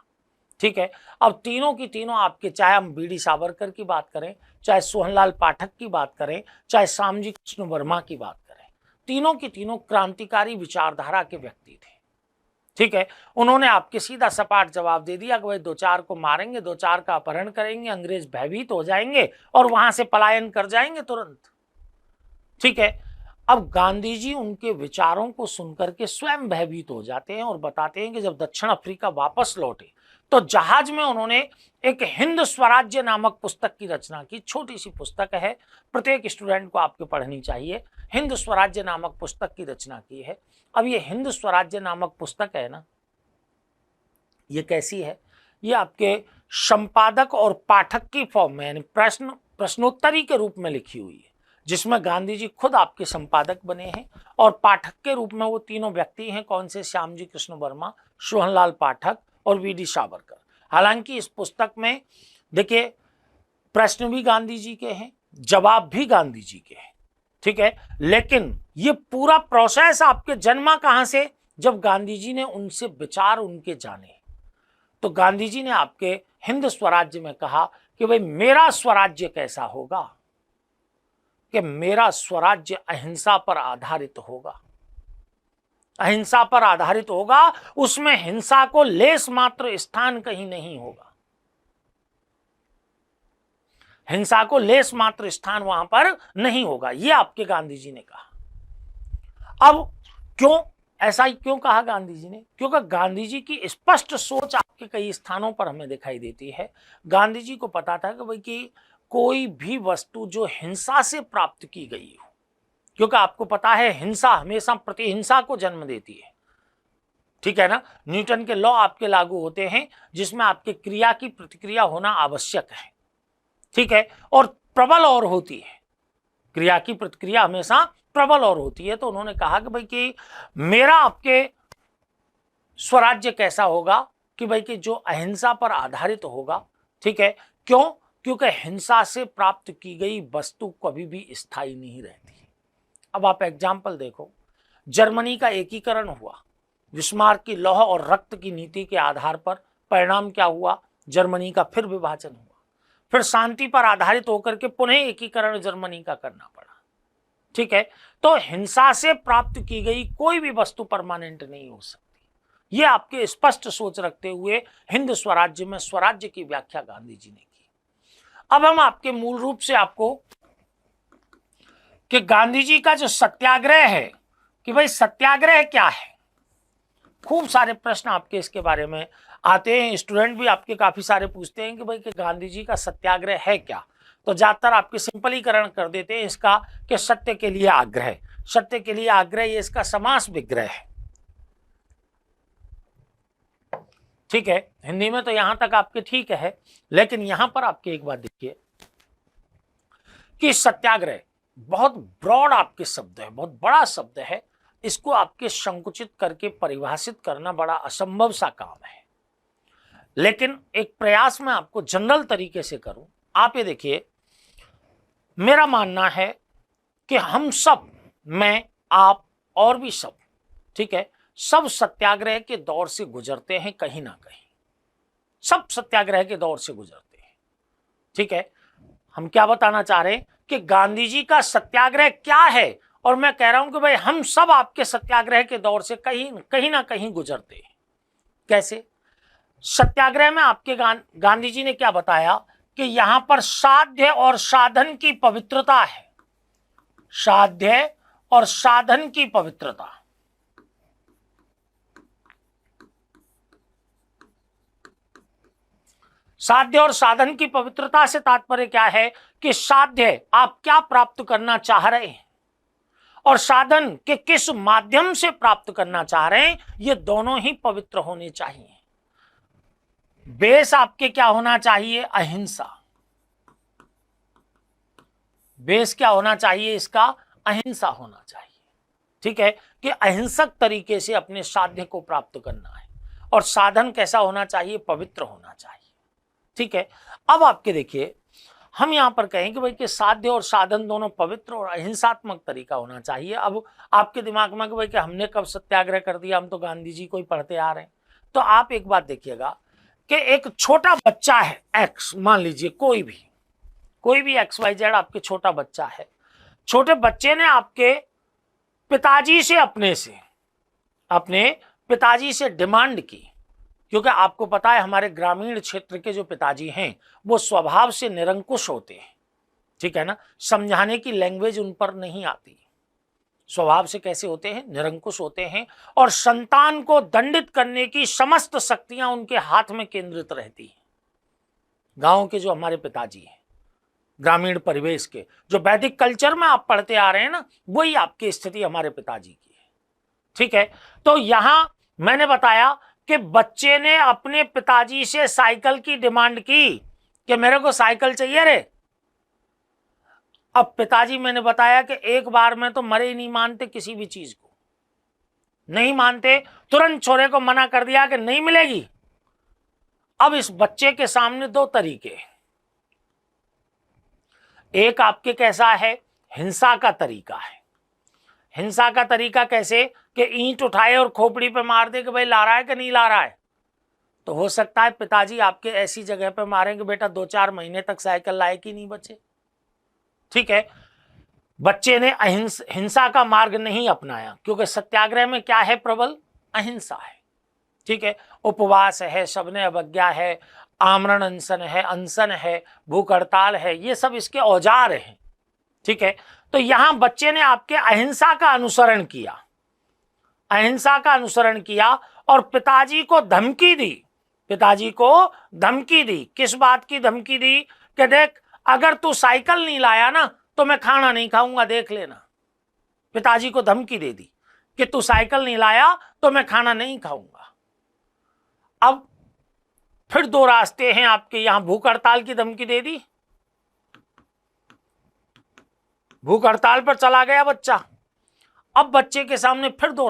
ठीक है, अब तीनों की तीनों आपके, चाहे हम बीडी सावरकर की बात करें, चाहे सोहनलाल पाठक की बात करें, चाहे श्यामजी कृष्ण वर्मा की बात करें, तीनों की तीनों क्रांतिकारी विचारधारा के व्यक्ति थे। ठीक है, उन्होंने आपके सीधा सपाट जवाब दे दिया कि भाई 2-4 को मारेंगे, 2-4 का अपहरण करेंगे, अंग्रेज भयभीत हो जाएंगे और वहां से पलायन कर जाएंगे तुरंत। ठीक है, अब गांधी जी उनके विचारों को सुनकर के स्वयं भयभीत हो जाते हैं और बताते हैं कि जब दक्षिण अफ्रीका वापस लौटे तो जहाज में उन्होंने एक हिंद स्वराज्य नामक पुस्तक की रचना की। छोटी सी पुस्तक है, प्रत्येक स्टूडेंट को आपके पढ़नी चाहिए। हिंद स्वराज्य नामक पुस्तक की रचना की है। अब ये हिंद स्वराज्य नामक पुस्तक है ना, ये कैसी है, ये आपके संपादक और पाठक की फॉर्म में, यानी प्रश्नोत्तरी के रूप में लिखी हुई है, जिसमें गांधी जी खुद आपके संपादक बने हैं और पाठक के रूप में वो तीनों व्यक्ति हैं। कौन से? श्यामजी कृष्ण वर्मा, सोहनलाल पाठक और वीडी सावरकर। हालांकि इस पुस्तक में देखिए प्रश्न भी गांधी जी के हैं, जवाब भी गांधी जी के हैं। ठीक है, लेकिन ये पूरा प्रोसेस आपके जन्मा कहां से? जब गांधी जी ने उनसे विचार उनके जाने, तो गांधी जी ने आपके हिंद स्वराज्य में कहा कि भाई मेरा स्वराज्य कैसा होगा, कि मेरा स्वराज्य अहिंसा पर आधारित होगा, अहिंसा पर आधारित होगा, उसमें हिंसा को लेस मात्र स्थान कहीं नहीं होगा, हिंसा को लेस मात्र स्थान वहां पर नहीं होगा, यह आपके गांधी जी ने कहा। अब क्यों ऐसा ही क्यों कहा गांधी जी ने? क्योंकि गांधी जी की स्पष्ट सोच आपके कई स्थानों पर हमें दिखाई देती है। गांधी जी को पता था कि भाई कि कोई भी वस्तु जो हिंसा से प्राप्त की गई हो, क्योंकि आपको पता है हिंसा हमेशा प्रतिहिंसा को जन्म देती है। ठीक है ना, न्यूटन के लॉ आपके लागू होते हैं जिसमें आपके क्रिया की प्रतिक्रिया होना आवश्यक है। ठीक है, और प्रबल और होती है, क्रिया की प्रतिक्रिया हमेशा प्रबल और होती है। तो उन्होंने कहा कि भाई कि मेरा आपके स्वराज्य कैसा होगा कि भाई कि जो अहिंसा पर आधारित होगा। ठीक है, क्यों? क्योंकि हिंसा से प्राप्त की गई वस्तु कभी भी स्थायी नहीं रहती। अब आप एग्जाम्पल देखो, जर्मनी का एकीकरण हुआ, बिस्मार्क की लौह और रक्त की नीति के आधार पर। परिणाम क्या हुआ? जर्मनी का फिर विभाजन हुआ, फिर शांति पर आधारित होकर के पुनः एकीकरण जर्मनी का करना पड़ा। ठीक है, तो हिंसा से प्राप्त की गई कोई भी वस्तु परमानेंट नहीं हो सकती। यह आपके स्पष्ट सोच रखते हुए हिंद स्वराज्य में स्वराज्य की व्याख्या गांधी जी ने की। अब हम आपके मूल रूप से आपको कि गांधी जी का जो सत्याग्रह है, कि भाई सत्याग्रह क्या है, खूब सारे प्रश्न आपके इसके बारे में आते हैं। स्टूडेंट भी आपके काफी सारे पूछते हैं कि भाई कि गांधी जी का सत्याग्रह है क्या। तो ज्यादातर आपके सिंपलीकरण कर देते हैं इसका कि सत्य के लिए आग्रह। सत्य के लिए आग्रह ये इसका समास विग्रह है। ठीक है, हिंदी में तो यहां तक आपके ठीक है, लेकिन यहां पर आपके एक बात देखिए कि सत्याग्रह बहुत ब्रॉड आपके शब्द है, बहुत बड़ा शब्द है। इसको आपके संकुचित करके परिभाषित करना बड़ा असंभव सा काम है, लेकिन एक प्रयास में आपको जनरल तरीके से करूं। आप ये देखिए, मेरा मानना है कि हम सब, मैं, आप और भी सब, ठीक है, सब सत्याग्रह के दौर से गुजरते हैं कहीं ना कहीं, सब सत्याग्रह के दौर से गुजरते हैं। ठीक है, हम क्या बताना चाह रहे हैं कि गांधी जी का सत्याग्रह क्या है, और मैं कह रहा हूं कि भाई हम सब आपके सत्याग्रह के दौर से कहीं ना कहीं गुजरते हैं। कैसे? सत्याग्रह में आपके गांधी जी ने क्या बताया कि यहां पर साध्य और साधन की पवित्रता है, साध्य और साधन की पवित्रता। साध्य और साधन की पवित्रता से तात्पर्य क्या है कि साध्य आप क्या प्राप्त करना चाह रहे हैं, और साधन के किस माध्यम से प्राप्त करना चाह रहे हैं, ये दोनों ही पवित्र होने चाहिए। बेस आपके क्या होना चाहिए, अहिंसा। बेस क्या होना चाहिए इसका, अहिंसा होना चाहिए। ठीक है, कि अहिंसक तरीके से अपने साध्य को प्राप्त करना है, और साधन कैसा होना चाहिए, पवित्र होना चाहिए। ठीक है, अब आपके देखिए हम यहां पर कहें कि भाई कि साध्य और साधन दोनों पवित्र और अहिंसात्मक तरीका होना चाहिए। अब आपके दिमाग में कि भाई कि हमने कब सत्याग्रह कर दिया, हम तो गांधी जी को ही पढ़ते आ रहे हैं। तो आप एक बात देखिएगा कि एक छोटा बच्चा है एक्स, मान लीजिए कोई भी XYZ आपके छोटा बच्चा है। छोटे बच्चे ने आपके पिताजी से अपने पिताजी से डिमांड की, क्योंकि आपको पता है हमारे ग्रामीण क्षेत्र के जो पिताजी हैं वो स्वभाव से निरंकुश होते हैं। ठीक है ना, समझाने की लैंग्वेज उन पर नहीं आती। स्वभाव से कैसे होते हैं, निरंकुश होते हैं, और संतान को दंडित करने की समस्त शक्तियां उनके हाथ में केंद्रित रहती हैं। गांव के जो हमारे पिताजी हैं, ग्रामीण परिवेश के, जो वैदिक कल्चर में आप पढ़ते आ रहे हैं ना, वही आपकी स्थिति हमारे पिताजी की है। ठीक है, तो यहां मैंने बताया कि बच्चे ने अपने पिताजी से साइकिल की डिमांड की कि मेरे को साइकिल चाहिए रे। अब पिताजी, मैंने बताया कि एक बार में तो मरे ही नहीं मानते, किसी भी चीज को नहीं मानते, तुरंत छोरे को मना कर दिया कि नहीं मिलेगी। अब इस बच्चे के सामने दो तरीके, एक आपके कैसा है, हिंसा का तरीका है। हिंसा का तरीका कैसे, कि ईंट उठाए और खोपड़ी पे मार दे कि भाई ला रहा है कि नहीं ला रहा है। तो हो सकता है पिताजी आपके ऐसी जगह पे मारेंगे बेटा 2-4 महीने तक साइकिल लायक ही नहीं बचे। ठीक है, बच्चे ने हिंसा का मार्ग नहीं अपनाया, क्योंकि सत्याग्रह में क्या है, प्रबल अहिंसा है। ठीक है, उपवास है, सबने अवज्ञा है, आमरण अनशन है, भूख हड़ताल है, ये सब इसके औजार हैं। ठीक है, तो यहां बच्चे ने आपके अहिंसा का अनुसरण किया और पिताजी को धमकी दी। किस बात की धमकी दी, कि देख अगर तू साइकिल नहीं लाया ना तो मैं खाना नहीं खाऊंगा, देख लेना। पिताजी को धमकी दे दी कि तू साइकिल नहीं लाया तो मैं खाना नहीं खाऊंगा। अब फिर दो रास्ते हैं आपके, यहां भूख हड़ताल की धमकी दे दी, भूख हड़ताल पर चला गया बच्चा। अब बच्चे के सामने फिर दो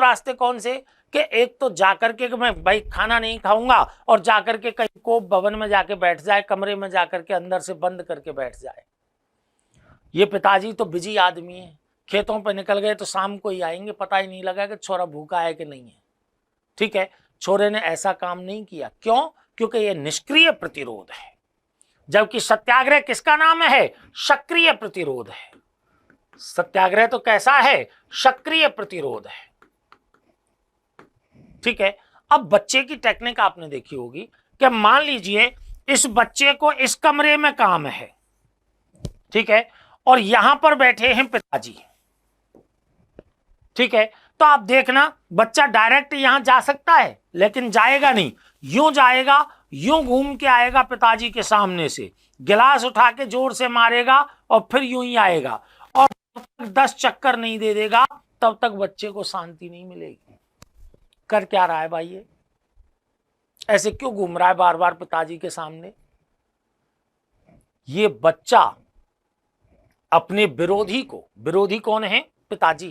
रास्ते कौन से, कि एक तो जाकर के मैं भाई खाना नहीं खाऊंगा और जाकर के कहीं कोप भवन में जाके बैठ जाए, कमरे में जाकर के अंदर से बंद करके बैठ जाए। ये पिताजी तो बिजी आदमी है, खेतों पे निकल गए तो शाम को ही आएंगे, पता ही नहीं लगा कि छोरा भूखा है कि नहीं है। ठीक है, छोरे ने ऐसा काम नहीं किया, क्यों, क्योंकि ये निष्क्रिय प्रतिरोध है, जबकि सत्याग्रह किसका नाम है, सक्रिय प्रतिरोध है। सत्याग्रह तो कैसा है, सक्रिय प्रतिरोध है। ठीक है, अब बच्चे की टेक्निक आपने देखी होगी कि मान लीजिए इस बच्चे को इस कमरे में काम है, ठीक है, और यहां पर बैठे हैं पिताजी। ठीक है, तो आप देखना बच्चा डायरेक्ट यहां जा सकता है, लेकिन जाएगा नहीं, यूं जाएगा, यूं घूम के आएगा पिताजी के सामने से, गिलास उठा के जोर से मारेगा और फिर यूं ही आएगा, और जब तक 10 चक्कर नहीं दे देगा तब तक बच्चे को शांति नहीं मिलेगी। कर क्या रहा है भाई, ये ऐसे क्यों घूम रहा है बार बार पिताजी के सामने। ये बच्चा अपने विरोधी कौन है, पिताजी,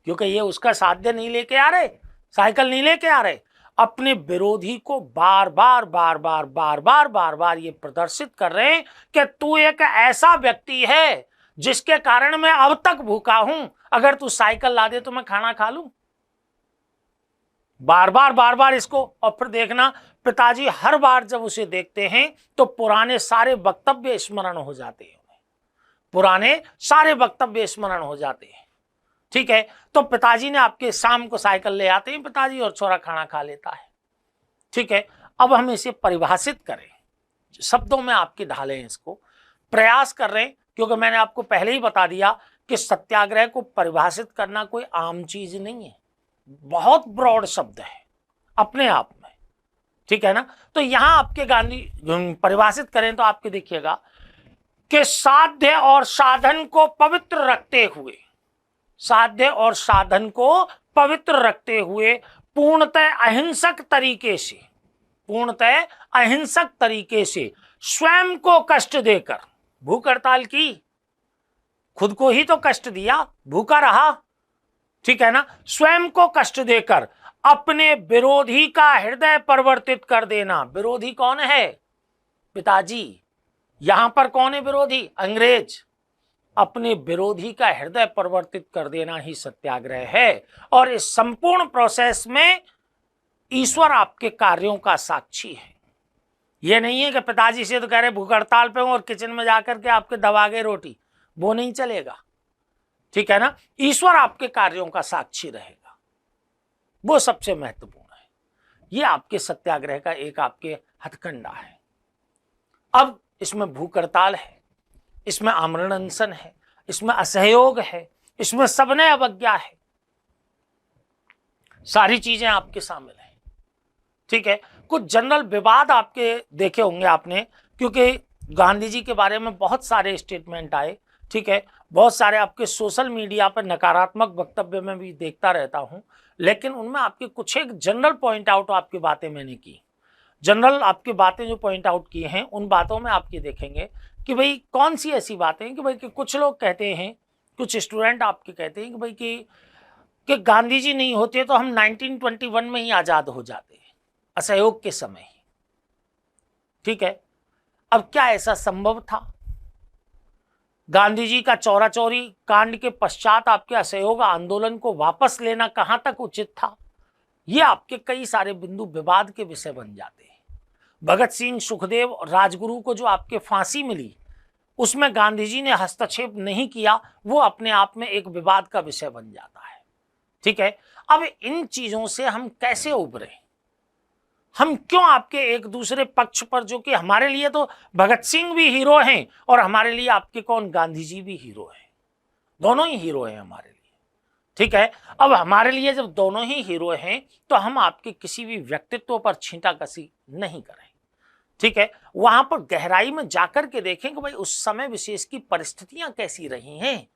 क्योंकि ये उसका साध्य नहीं लेके आ रहे, साइकिल नहीं लेके आ रहे, अपने विरोधी को बार बार ये प्रदर्शित कर रहे हैं कि तू एक ऐसा व्यक्ति है जिसके कारण मैं अब तक भूखा हूं, अगर तू साइकिल ला दे तो मैं खाना खा लूं। बार बार इसको, और फिर देखना पिताजी हर बार जब उसे देखते हैं तो पुराने सारे वक्तव्य स्मरण हो जाते हैं, ठीक है, तो पिताजी ने आपके शाम को साइकिल ले आते हैं पिताजी और छोरा खाना खा लेता है। ठीक है, अब हम इसे परिभाषित करें, शब्दों में आपके ढालें, इसको प्रयास कर रहे हैं, क्योंकि मैंने आपको पहले ही बता दिया कि सत्याग्रह को परिभाषित करना कोई आम चीज नहीं है, बहुत ब्रॉड शब्द है अपने आप में। ठीक है ना, तो यहां आपके गांधी परिभाषित करें तो आपके देखिएगा कि साध्य और साधन को पवित्र रखते हुए, साध्य और साधन को पवित्र रखते हुए पूर्णतः अहिंसक तरीके से, पूर्णतः अहिंसक तरीके से स्वयं को कष्ट देकर भूख हड़ताल की, खुद को ही तो कष्ट दिया, भूखा रहा, ठीक है ना, स्वयं को कष्ट देकर अपने विरोधी का हृदय परिवर्तित कर देना। विरोधी कौन है? पिताजी। यहां पर कौन है विरोधी? अंग्रेज। अपने विरोधी का हृदय परिवर्तित कर देना ही सत्याग्रह है। और इस संपूर्ण प्रोसेस में ईश्वर आपके कार्यों का साक्षी है। यह नहीं है कि पिताजी से तो कह रहे भूख हड़ताल पे हूं और किचन में जाकर के आपके दबा गए रोटी, वो नहीं चलेगा, ठीक है ना। ईश्वर आपके कार्यों का साक्षी रहेगा, वो सबसे महत्वपूर्ण है। ये आपके सत्याग्रह का एक आपके हथकंडा है। अब इसमें भूख हड़ताल है, इसमें आमरण अनशन है, इसमें असहयोग है, इसमें सबने अवज्ञा है, सारी चीजें आपके शामिल हैं, ठीक है। कुछ जनरल विवाद आपके देखे होंगे आपने, क्योंकि गांधी जी के बारे में बहुत सारे स्टेटमेंट आए, ठीक है। बहुत सारे आपके सोशल मीडिया पर नकारात्मक वक्तव्य में भी देखता रहता हूं, लेकिन उनमें आपके कुछ एक जनरल पॉइंट आउट आपकी बातें मैंने की। जनरल आपकी बातें जो पॉइंट आउट की हैं, उन बातों में आप ये देखेंगे कि भाई कौन सी ऐसी बातें हैं कि भाई कि कुछ लोग कहते हैं, कुछ स्टूडेंट आपके कहते हैं कि भाई कि गांधी जी नहीं होते तो हम 1921 में ही आजाद हो जाते, असहयोग के समय ही, ठीक है। अब क्या ऐसा संभव था? गांधी जी का चौरा चौरी कांड के पश्चात आपके असहयोग आंदोलन को वापस लेना कहां तक उचित था? ये आपके कई सारे बिंदु विवाद के विषय बन जाते हैं। भगत सिंह, सुखदेव और राजगुरु को जो आपके फांसी मिली, उसमें गांधी जी ने हस्तक्षेप नहीं किया, वो अपने आप में एक विवाद का विषय बन जाता है, ठीक है। अब इन चीजों से हम कैसे उभरे? हम क्यों आपके एक दूसरे पक्ष पर, जो कि हमारे लिए तो भगत सिंह भी हीरो हैं और हमारे लिए आपके कौन गांधी जी भी हीरो हैं, दोनों ही हीरो हैं हमारे लिए, ठीक है। अब हमारे लिए जब दोनों ही हीरो हैं तो हम आपके किसी भी व्यक्तित्व पर छींटाकसी नहीं करें, ठीक है। वहां पर गहराई में जाकर के देखें कि भाई उस समय विशेष की परिस्थितियां कैसी रही हैं।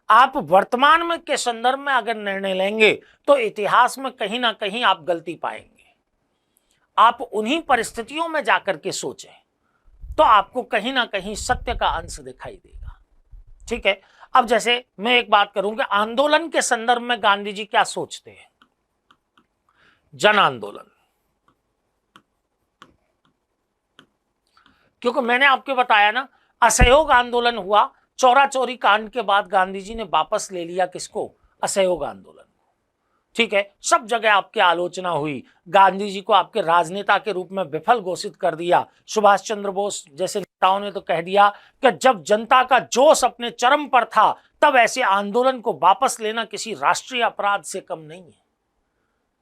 आप वर्तमान में के संदर्भ में अगर निर्णय लेंगे तो इतिहास में कहीं ना कहीं आप गलती पाएंगे। आप उन्हीं परिस्थितियों में जाकर के सोचें तो आपको कहीं ना कहीं सत्य का अंश दिखाई देगा, ठीक है। अब जैसे मैं एक बात करूं कि आंदोलन के संदर्भ में गांधी जी क्या सोचते हैं। जन आंदोलन, क्योंकि मैंने आपको बताया ना, असहयोग आंदोलन हुआ, चौरा चौरी कांड के बाद गांधी जी ने वापस ले लिया किसको? असहयोग आंदोलन, ठीक है। सब जगह आपकी आलोचना हुई, गांधी जी को आपके राजनेता के रूप में विफल घोषित कर दिया। सुभाष चंद्र बोस जैसे नेताओं ने तो कह दिया कि जब जनता का जोश अपने चरम पर था तब ऐसे आंदोलन को वापस लेना किसी राष्ट्रीय अपराध से कम नहीं है,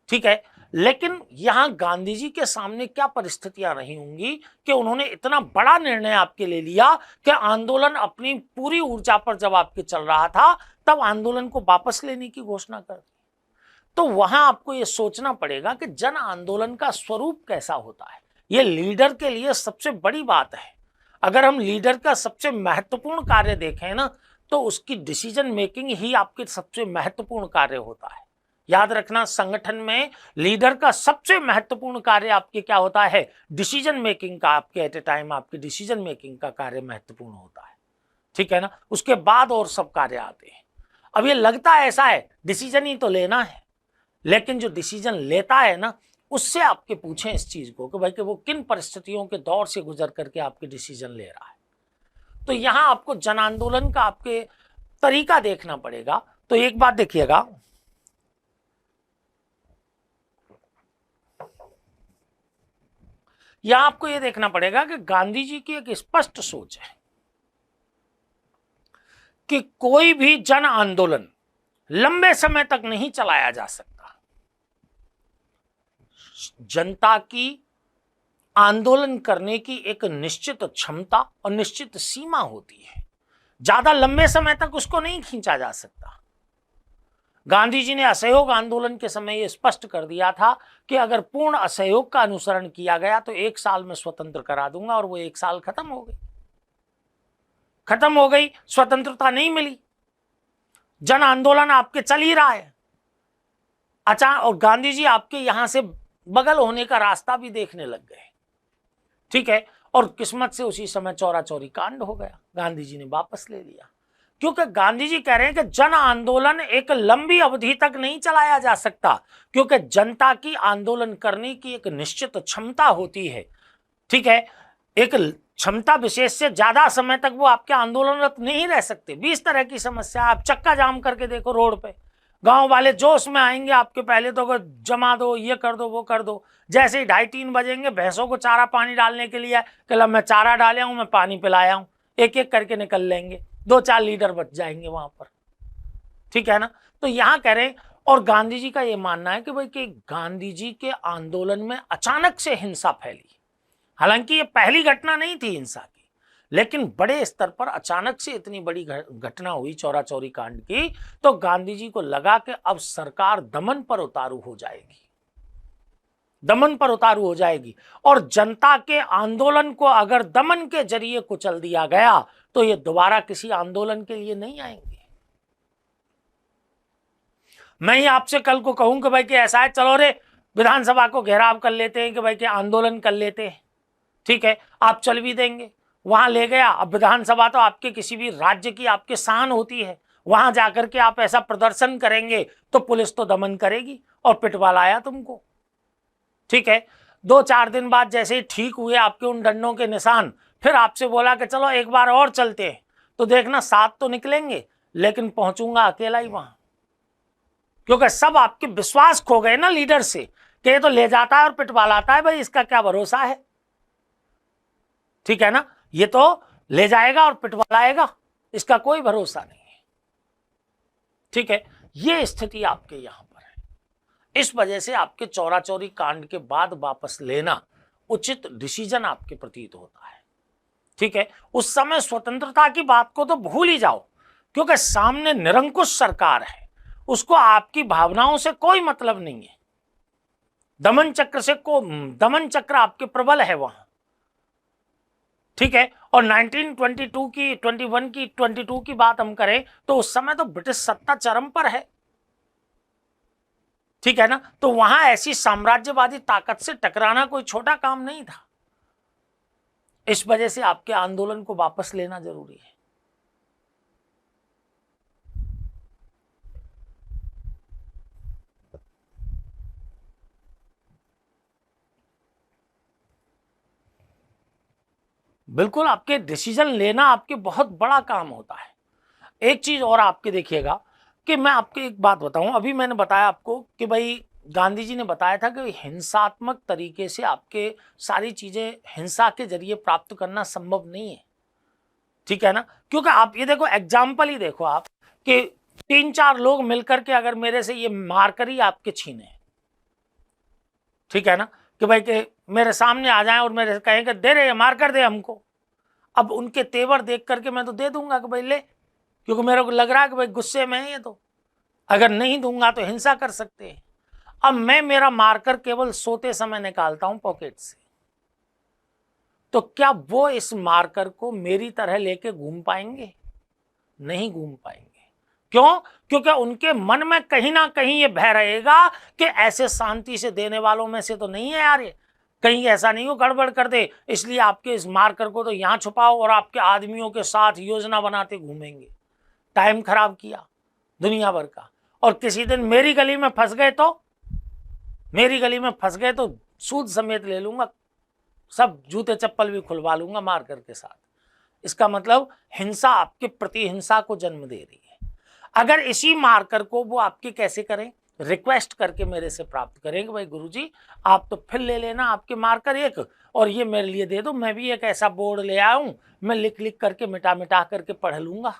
ठीक है। लेकिन यहां गांधी जी के सामने क्या परिस्थितियां रही होंगी कि उन्होंने इतना बड़ा निर्णय आपके ले लिया कि आंदोलन अपनी पूरी ऊर्जा पर जब आपके चल रहा था तब आंदोलन को वापस लेने की घोषणा कर दी। तो वहां आपको यह सोचना पड़ेगा कि जन आंदोलन का स्वरूप कैसा होता है। यह लीडर के लिए सबसे बड़ी बात है। अगर हम लीडर का सबसे महत्वपूर्ण कार्य देखें ना, तो उसकी डिसीजन मेकिंग ही आपके सबसे महत्वपूर्ण कार्य होता है। याद रखना, संगठन में लीडर का सबसे महत्वपूर्ण कार्य आपके क्या होता है? डिसीजन मेकिंग का। आपके एट ए टाइम आपकी डिसीजन मेकिंग का कार्य महत्वपूर्ण होता है, ठीक है ना। उसके बाद और सब कार्य आते हैं। अब ये लगता है ऐसा है डिसीजन ही तो लेना है, लेकिन जो डिसीजन लेता है ना, उससे आपके पूछें इस चीज को कि भाई कि वो किन परिस्थितियों के दौर से गुजर करके आपके डिसीजन ले रहा है। तो यहां आपको जन आंदोलन का आपके तरीका देखना पड़ेगा। तो एक बात देखिएगा, यहां आपको यह देखना पड़ेगा कि गांधी जी की एक स्पष्ट सोच है कि कोई भी जन आंदोलन लंबे समय तक नहीं चलाया जा सकता। जनता की आंदोलन करने की एक निश्चित क्षमता और निश्चित सीमा होती है, ज्यादा लंबे समय तक उसको नहीं खींचा जा सकता। गांधी जी ने असहयोग आंदोलन के समय यह स्पष्ट कर दिया था कि अगर पूर्ण असहयोग का अनुसरण किया गया तो 1 साल में स्वतंत्र करा दूंगा, और वो 1 साल खत्म हो गई। खत्म हो गई, स्वतंत्रता नहीं मिली, जन आंदोलन आपके चल ही रहा है अचानक, और गांधी जी आपके यहां से बगल होने का रास्ता भी देखने लग गए, ठीक है। और किस्मत से उसी समय चौरा चौरी कांड हो गया, गांधी जी ने वापस ले लिया, क्योंकि गांधी जी कह रहे हैं कि जन आंदोलन एक लंबी अवधि तक नहीं चलाया जा सकता, क्योंकि जनता की आंदोलन करने की एक निश्चित क्षमता होती है, ठीक है। एक क्षमता विशेष से ज्यादा समय तक वो आपके आंदोलनरत नहीं रह सकते। 20 तरह की समस्या, आप चक्का जाम करके देखो रोड पे, गांव वाले जोश में आएंगे आपके, पहले तो जमा दो, ये कर दो, वो कर दो। जैसे ही 2:30-3 बजेंगे, भैंसों को चारा पानी डालने के लिए कि मैं चारा डाले हूं, मैं पानी पिलाया हूं, एक एक करके निकल लेंगे, 2-4 लीटर बच जाएंगे वहां पर, ठीक है ना। तो यहां कह रहे, और गांधी जी का यह मानना है कि भाई कि गांधी जी के आंदोलन में अचानक से हिंसा फैली, हालांकि ये पहली घटना नहीं थी हिंसा की, लेकिन बड़े स्तर पर अचानक से इतनी बड़ी घटना हुई चौरा चौरी कांड की, तो गांधी जी को लगा कि अब सरकार दमन पर उतारू हो जाएगी, दमन पर उतारू हो जाएगी, और जनता के आंदोलन को अगर दमन के जरिए कुचल दिया गया तो ये दोबारा किसी आंदोलन के लिए नहीं आएंगे। मैं ही आपसे कल को कहूं कि भाई कि ऐसा है, चलो रे विधानसभा को घेराव कर लेते हैं, कि भाई कि आंदोलन कर लेते हैं, ठीक है, आप चल भी देंगे, वहां ले गया। अब विधानसभा तो आपके किसी भी राज्य की आपके शान होती है, वहां जाकर के आप ऐसा प्रदर्शन करेंगे तो पुलिस तो दमन करेगी और पिटवा लाया तुमको, ठीक है। 2-4 दिन बाद जैसे ही ठीक हुए आपके उन डंडों के निशान, फिर आपसे बोला कि चलो एक बार और चलते हैं, तो देखना 7 तो निकलेंगे, लेकिन पहुंचूंगा अकेला ही वहां, क्योंकि सब आपके विश्वास खो गए ना लीडर से, कि ये तो ले जाता है और पिटवा लाता है, भाई इसका क्या भरोसा है, ठीक है ना, ये तो ले जाएगा और पिटवा लाएगा, इसका कोई भरोसा नहीं है, ठीक है। ये स्थिति आपके यहां पर है, इस वजह से आपके चौरा चौरी कांड के बाद वापस लेना उचित डिसीजन आपके प्रतीत होता है, ठीक है। उस समय स्वतंत्रता की बात को तो भूल ही जाओ, क्योंकि सामने निरंकुश सरकार है, उसको आपकी भावनाओं से कोई मतलब नहीं है, दमन चक्र आपके प्रबल है वहां, ठीक है। और 1922 की 21 की 22 की बात हम करें तो उस समय तो ब्रिटिश सत्ता चरम पर है, ठीक है ना। तो वहां ऐसी साम्राज्यवादी ताकत से टकराना कोई छोटा काम नहीं था, इस वजह से आपके आंदोलन को वापस लेना जरूरी है। बिल्कुल, आपके डिसीजन लेना आपके बहुत बड़ा काम होता है। एक चीज और आपके देखिएगा कि मैं आपको एक बात बताऊं, अभी मैंने बताया आपको कि भाई गांधी जी ने बताया था कि हिंसात्मक तरीके से आपके सारी चीजें हिंसा के जरिए प्राप्त करना संभव नहीं है, ठीक है ना। क्योंकि आप ये देखो, एग्जाम्पल ही देखो आप, कि 3-4 लोग मिलकर के अगर मेरे से ये मारकर ही आपके छीने, ठीक है ना, कि भाई कि मेरे सामने आ जाएं और मेरे कहें कि दे रहे मार कर दे हमको, अब उनके तेवर देख करके मैं तो दे दूंगा कि भाई ले, क्योंकि मेरे को लग रहा है कि भाई गुस्से में है ये, तो अगर नहीं दूंगा तो हिंसा कर सकते हैं। अब मैं मेरा मार्कर केवल सोते समय निकालता हूं पॉकेट से, तो क्या वो इस मार्कर को मेरी तरह लेके घूम पाएंगे? नहीं घूम पाएंगे। क्यों? क्योंकि उनके मन में कहीं ना कहीं ये भय रहेगा कि ऐसे शांति से देने वालों में से तो नहीं है यार, ये कहीं ऐसा नहीं हो गड़बड़ कर दे, इसलिए आपके इस मार्कर को तो यहां छुपाओ और आपके आदमियों के साथ योजना बनाते घूमेंगे। टाइम खराब किया दुनिया भर का, और किसी दिन मेरी गली में फंस गए तो सूद समेत ले लूंगा, सब जूते चप्पल भी खुलवा लूंगा मार्कर के साथ। इसका मतलब हिंसा आपके प्रति हिंसा को जन्म दे रही है। अगर इसी मार्कर को वो आपके कैसे करें, रिक्वेस्ट करके मेरे से प्राप्त करेंगे, भाई गुरुजी आप तो फिर ले लेना आपके मार्कर एक, और ये मेरे लिए दे दो, मैं भी एक ऐसा बोर्ड ले आया हूं, मैं लिख लिख करके मिटा मिटा करके पढ़ लूंगा,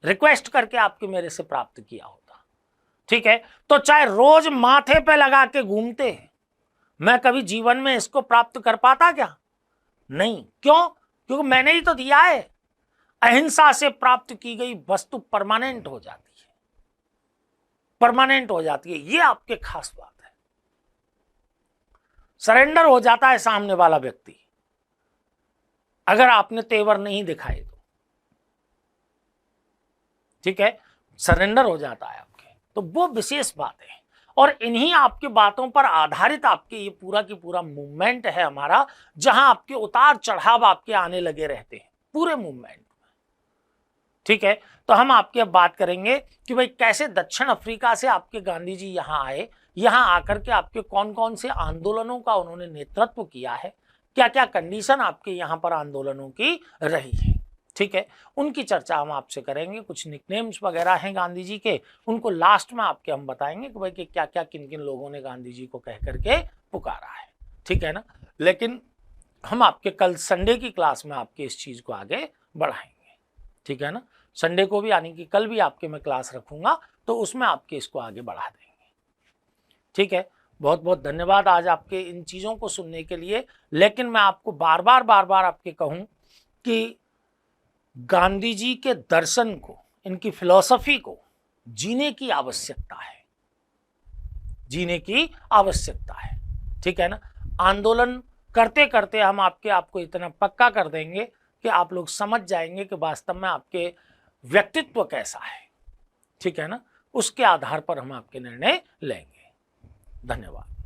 रिक्वेस्ट करके आपके मेरे से प्राप्त किया होता, ठीक है। तो चाहे रोज माथे पे लगा के घूमते, मैं कभी जीवन में इसको प्राप्त कर पाता क्या? नहीं। क्यों? क्योंकि मैंने ही तो दिया है। अहिंसा से प्राप्त की गई वस्तु परमानेंट हो जाती है, परमानेंट हो जाती है, ये आपके खास बात है। सरेंडर हो जाता है सामने वाला व्यक्ति अगर आपने तेवर नहीं दिखाए तो, ठीक है, सरेंडर हो जाता है आपके। तो वो विशेष बात है, और इन्हीं आपके बातों पर आधारित आपके ये पूरा की पूरा मूवमेंट है हमारा, जहां आपके उतार चढ़ाव आपके आने लगे रहते हैं पूरे मूवमेंट में। ठीक है, तो हम आपकी अब बात करेंगे कि भाई कैसे दक्षिण अफ्रीका से आपके गांधी जी यहां आए, यहां आकर के आपके कौन कौन से आंदोलनों का उन्होंने नेतृत्व किया है, क्या क्या कंडीशन आपके यहां पर आंदोलनों की रही है। ठीक है, उनकी चर्चा हम आपसे करेंगे। कुछ निकनेम्स वगैरह हैं गांधी जी के, उनको लास्ट में आपके हम बताएंगे कि भाई कि क्या क्या किन किन लोगों ने गांधी जी को कह करके पुकारा है। ठीक है ना, लेकिन हम आपके कल संडे की क्लास में आपके इस चीज को आगे बढ़ाएंगे। ठीक है ना, संडे को भी यानी कि कल भी आपके मैं क्लास रखूंगा, तो उसमें आपके इसको आगे बढ़ा देंगे। ठीक है, बहुत बहुत धन्यवाद आज आपके इन चीजों को सुनने के लिए। लेकिन मैं आपको बार बार आपके कहूं कि गांधी जी के दर्शन को, इनकी फिलॉसफी को जीने की आवश्यकता है, जीने की आवश्यकता है। ठीक है ना, आंदोलन करते करते हम आपको इतना पक्का कर देंगे कि आप लोग समझ जाएंगे कि वास्तव में आपके व्यक्तित्व कैसा है। ठीक है ना, उसके आधार पर हम आपके निर्णय लेंगे। धन्यवाद।